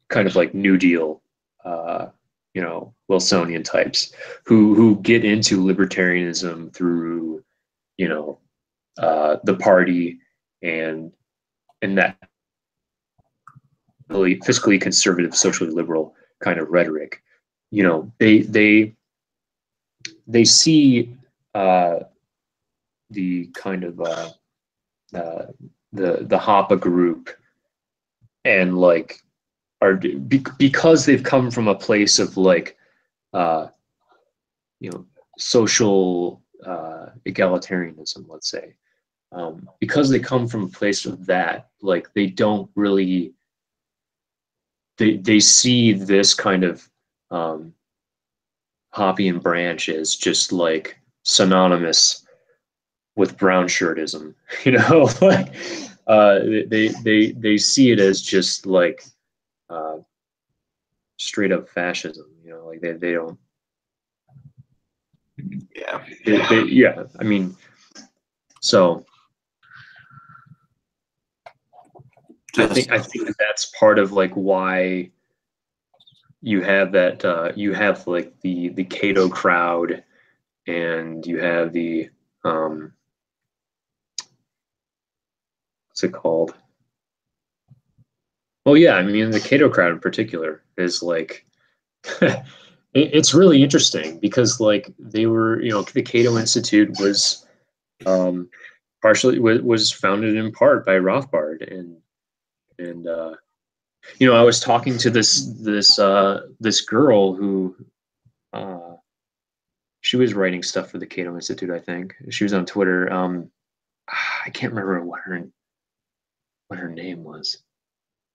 Speaker 2: kind of like New Deal, uh, Wilsonian types who get into libertarianism through, the party and that really fiscally conservative, socially liberal kind of rhetoric. They see the kind of uh, the Hoppe group and like are because they've come from a place of like uh, social egalitarianism, let's say, because they come from a place of that, like they don't really they see this kind of Hoppe branch as just like synonymous with brown shirtism, like they see it as just like uh, straight up fascism, like they don't.
Speaker 1: Yeah.
Speaker 2: Yeah, I mean, so I think that that's part of like why you have that you have like the Cato crowd, and you have the what's it called? Well, yeah, I mean the Cato crowd in particular is like it's really interesting because like they were, the Cato Institute was partially was founded in part by Rothbard, and I was talking to this girl who uh, she was writing stuff for the Cato Institute. I think she was on Twitter. I can't remember what her name was.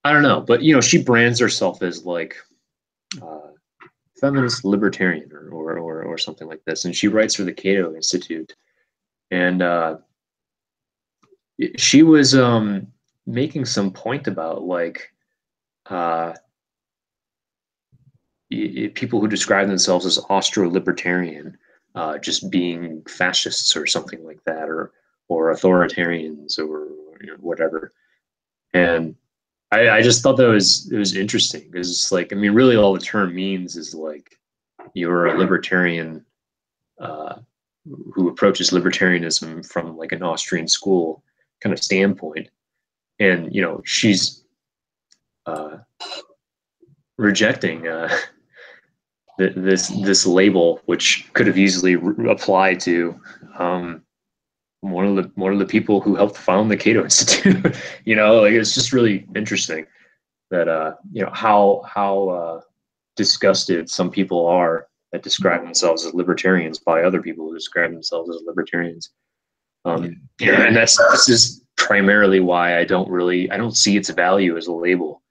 Speaker 2: I don't know, but she brands herself as like uh, feminist libertarian or something like this, and she writes for the Cato Institute, and she was making some point about like uh, people who describe themselves as Austro-libertarian just being fascists or something like that, or authoritarians or whatever. And I just thought that it was interesting because it's like, I mean, really all the term means is like you're a libertarian uh, who approaches libertarianism from like an Austrian school kind of standpoint. And she's uh, rejecting this label, which could have easily applied to one of the people who helped found the Cato Institute. Like it's just really interesting that how disgusted some people are that describe themselves as libertarians by other people who describe themselves as libertarians. And this is primarily why I don't see its value as a label,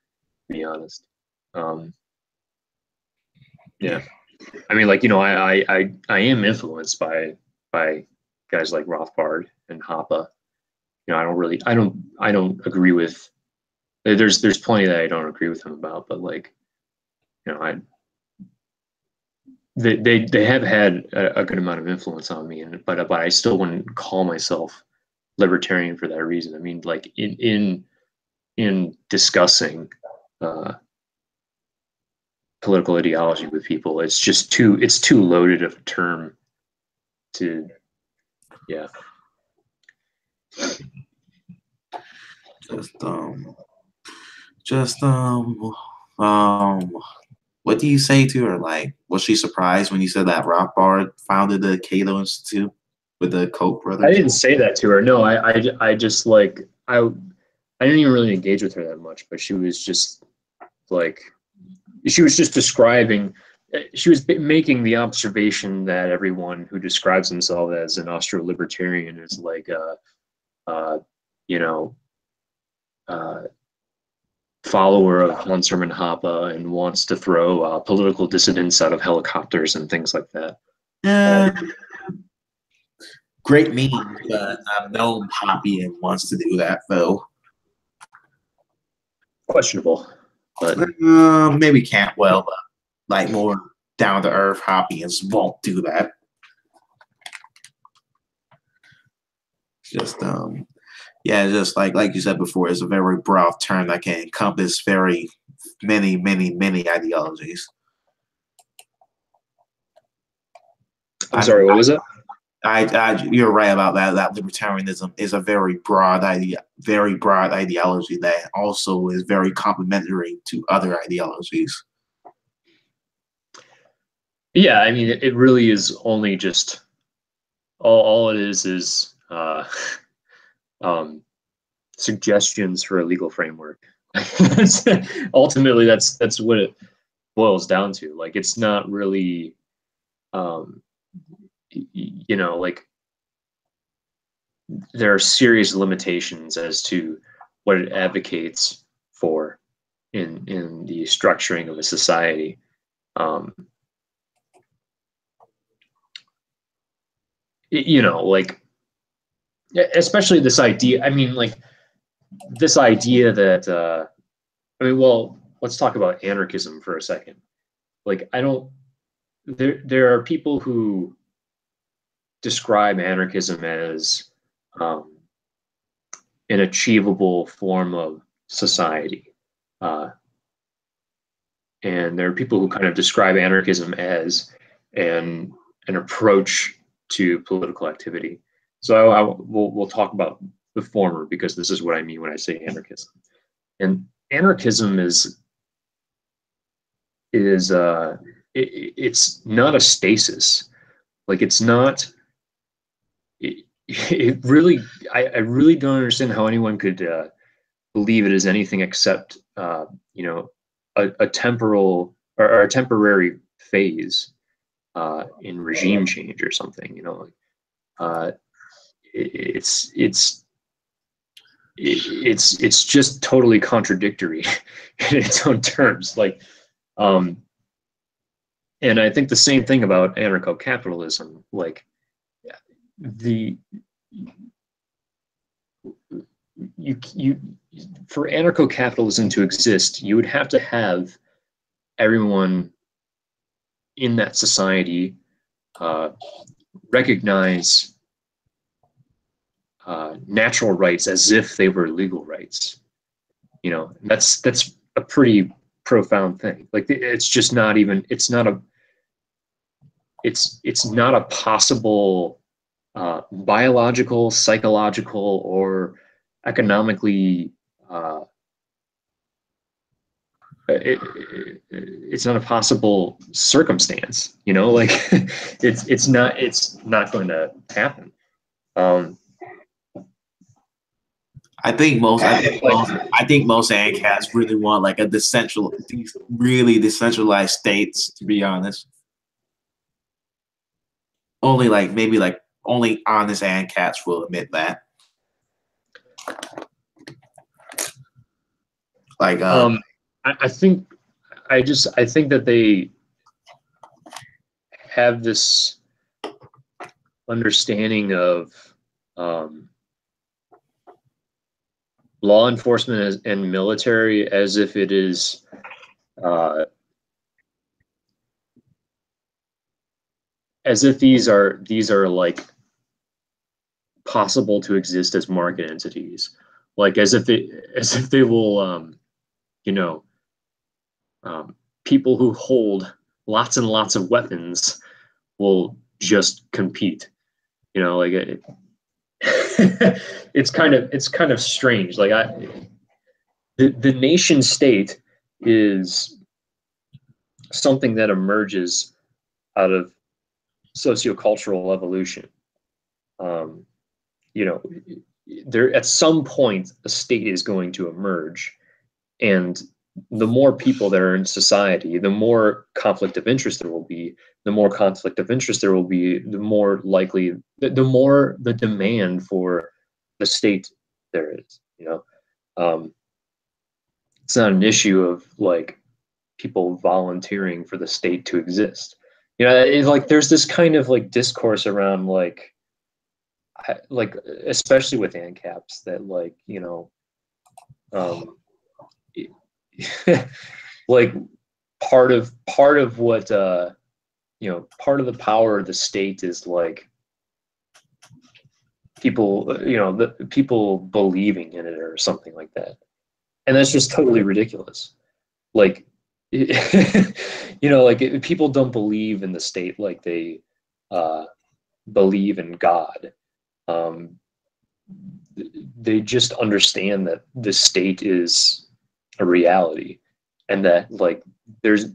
Speaker 2: to be honest. Yeah. I mean, like, I am influenced by guys like Rothbard and Hoppe. I don't agree with. There's plenty that I don't agree with him about, but like, I they have had a good amount of influence on me, but I still wouldn't call myself libertarian for that reason. I mean, like in discussing uh, political ideology with people, it's too loaded of a term to, yeah.
Speaker 1: Just what do you say to her? Like, was she surprised when you said that Rothbard founded the Cato Institute? with the Koch
Speaker 2: I
Speaker 1: brothers?
Speaker 2: didn't say that to her. No, I just like I didn't even really engage with her that much, but she was just like she was just describing. She was making the observation that everyone who describes himself as an Austro-libertarian is like you know, uh, follower of Hans Hermann Hoppe and wants to throw political dissidents out of helicopters and things like that.
Speaker 1: Uh, Great meme, but I've known Poppy and wants to do that though.
Speaker 2: Questionable, but
Speaker 1: Maybe Cantwell, but like more down to earth Hoppians won't do that. Just yeah, just like you said before, it's a very broad term that can encompass very many ideologies.
Speaker 2: I'm sorry, what was it?
Speaker 1: You're right about that. That libertarianism is a very broad ideology that also is very complementary to other ideologies.
Speaker 2: Yeah, I mean, it really is only just all it is suggestions for a legal framework. Ultimately, that's what it boils down to. Like, it's not really, like there are serious limitations as to what it advocates for in the structuring of a society. Like especially this idea. I mean, like this idea that well, let's talk about anarchism for a second. Like, I don't. There are people who describe anarchism as an achievable form of society, and there are people who kind of describe anarchism as an approach to political activity. So we'll talk about the former because this is what I mean when I say anarchism. And anarchism it's not a stasis. Like, it's not. It really, I really don't understand how anyone could believe it is anything except a temporal or a temporary phase in regime change or something. It's just totally contradictory in its own terms. Like, and I think the same thing about anarcho-capitalism. Like, you for anarcho-capitalism to exist, you would have to have everyone in that society recognize natural rights as if they were legal rights. That's a pretty profound thing. Like, it's just not even. It's not a possible biological, psychological, or economically. It's not a possible circumstance. Like it's not going to happen.
Speaker 1: I think most ANCAPs really want like really decentralized states. To be honest, only only honest ANCAPs will admit that. Like,
Speaker 2: I think that they have this understanding of law enforcement and military as if it is as if these are like possible to exist as market entities, like as if they will people who hold lots and lots of weapons will just compete. Like it's kind of strange. Like the nation state is something that emerges out of sociocultural evolution. um, you know, there at some point a state is going to emerge, and the more people that are in society, the more conflict of interest there will be. The more conflict of interest there will be, the more likely, the more the demand for the state there is. It's not an issue of like people volunteering for the state to exist. It's like there's this kind of like discourse around like especially with ANCAPs that like um, like part of what part of the power of the state is like people the people believing in it or something like that, and that's just totally ridiculous. Like like people don't believe in the state like they believe in God. um, they just understand that the state is a reality, and that like there's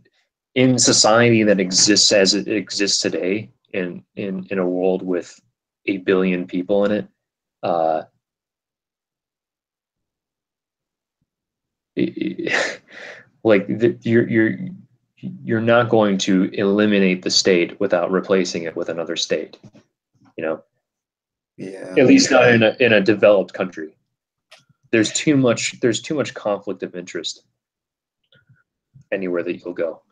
Speaker 2: in society that exists as it exists today in a world with 8 billion people in it, uh, like you're not going to eliminate the state without replacing it with another state,
Speaker 1: Yeah.
Speaker 2: at least not in a developed country. There's too much conflict of interest anywhere that you'll go.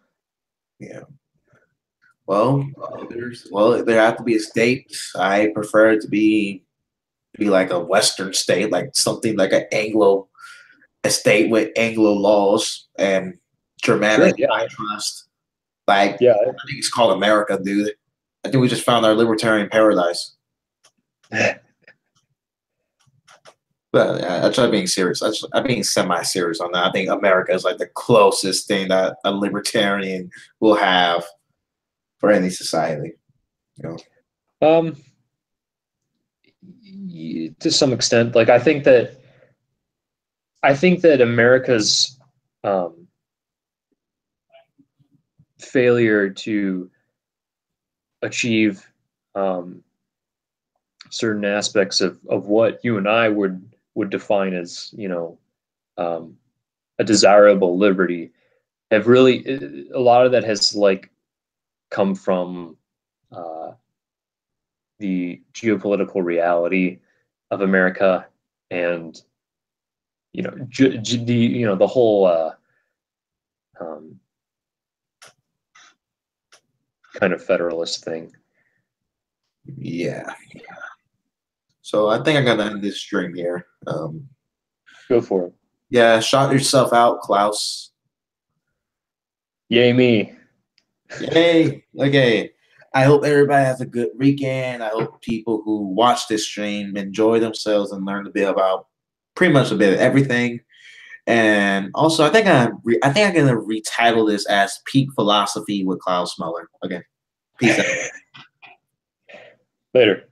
Speaker 1: Yeah. Well, there have to be a state. I prefer it to be like a Western state, like something like an Anglo a state with Anglo laws and Germanic
Speaker 2: Sure,
Speaker 1: I trust. Like
Speaker 2: yeah.
Speaker 1: I think it's called America, dude. I think we just found our libertarian paradise. But I try being serious. I'm being semi-serious on that. I think America is like the closest thing that a libertarian will have for any society.
Speaker 2: To some extent, like I think that America's failure to achieve certain aspects of what you and I would define as a desirable liberty have really, a lot of that has like come from the geopolitical reality of America, and the whole kind of federalist thing.
Speaker 1: Yeah. So I think I'm gonna end this stream here.
Speaker 2: Go for it.
Speaker 1: Yeah, shout yourself out, Klaus.
Speaker 2: Yay me.
Speaker 1: Yay. Okay. I hope everybody has a good weekend. I hope people who watch this stream enjoy themselves and learn a bit about pretty much a bit of everything. And also, I think I'm gonna retitle this as Peak Philosophy with Klaus Moller. Okay. Peace out.
Speaker 2: Later.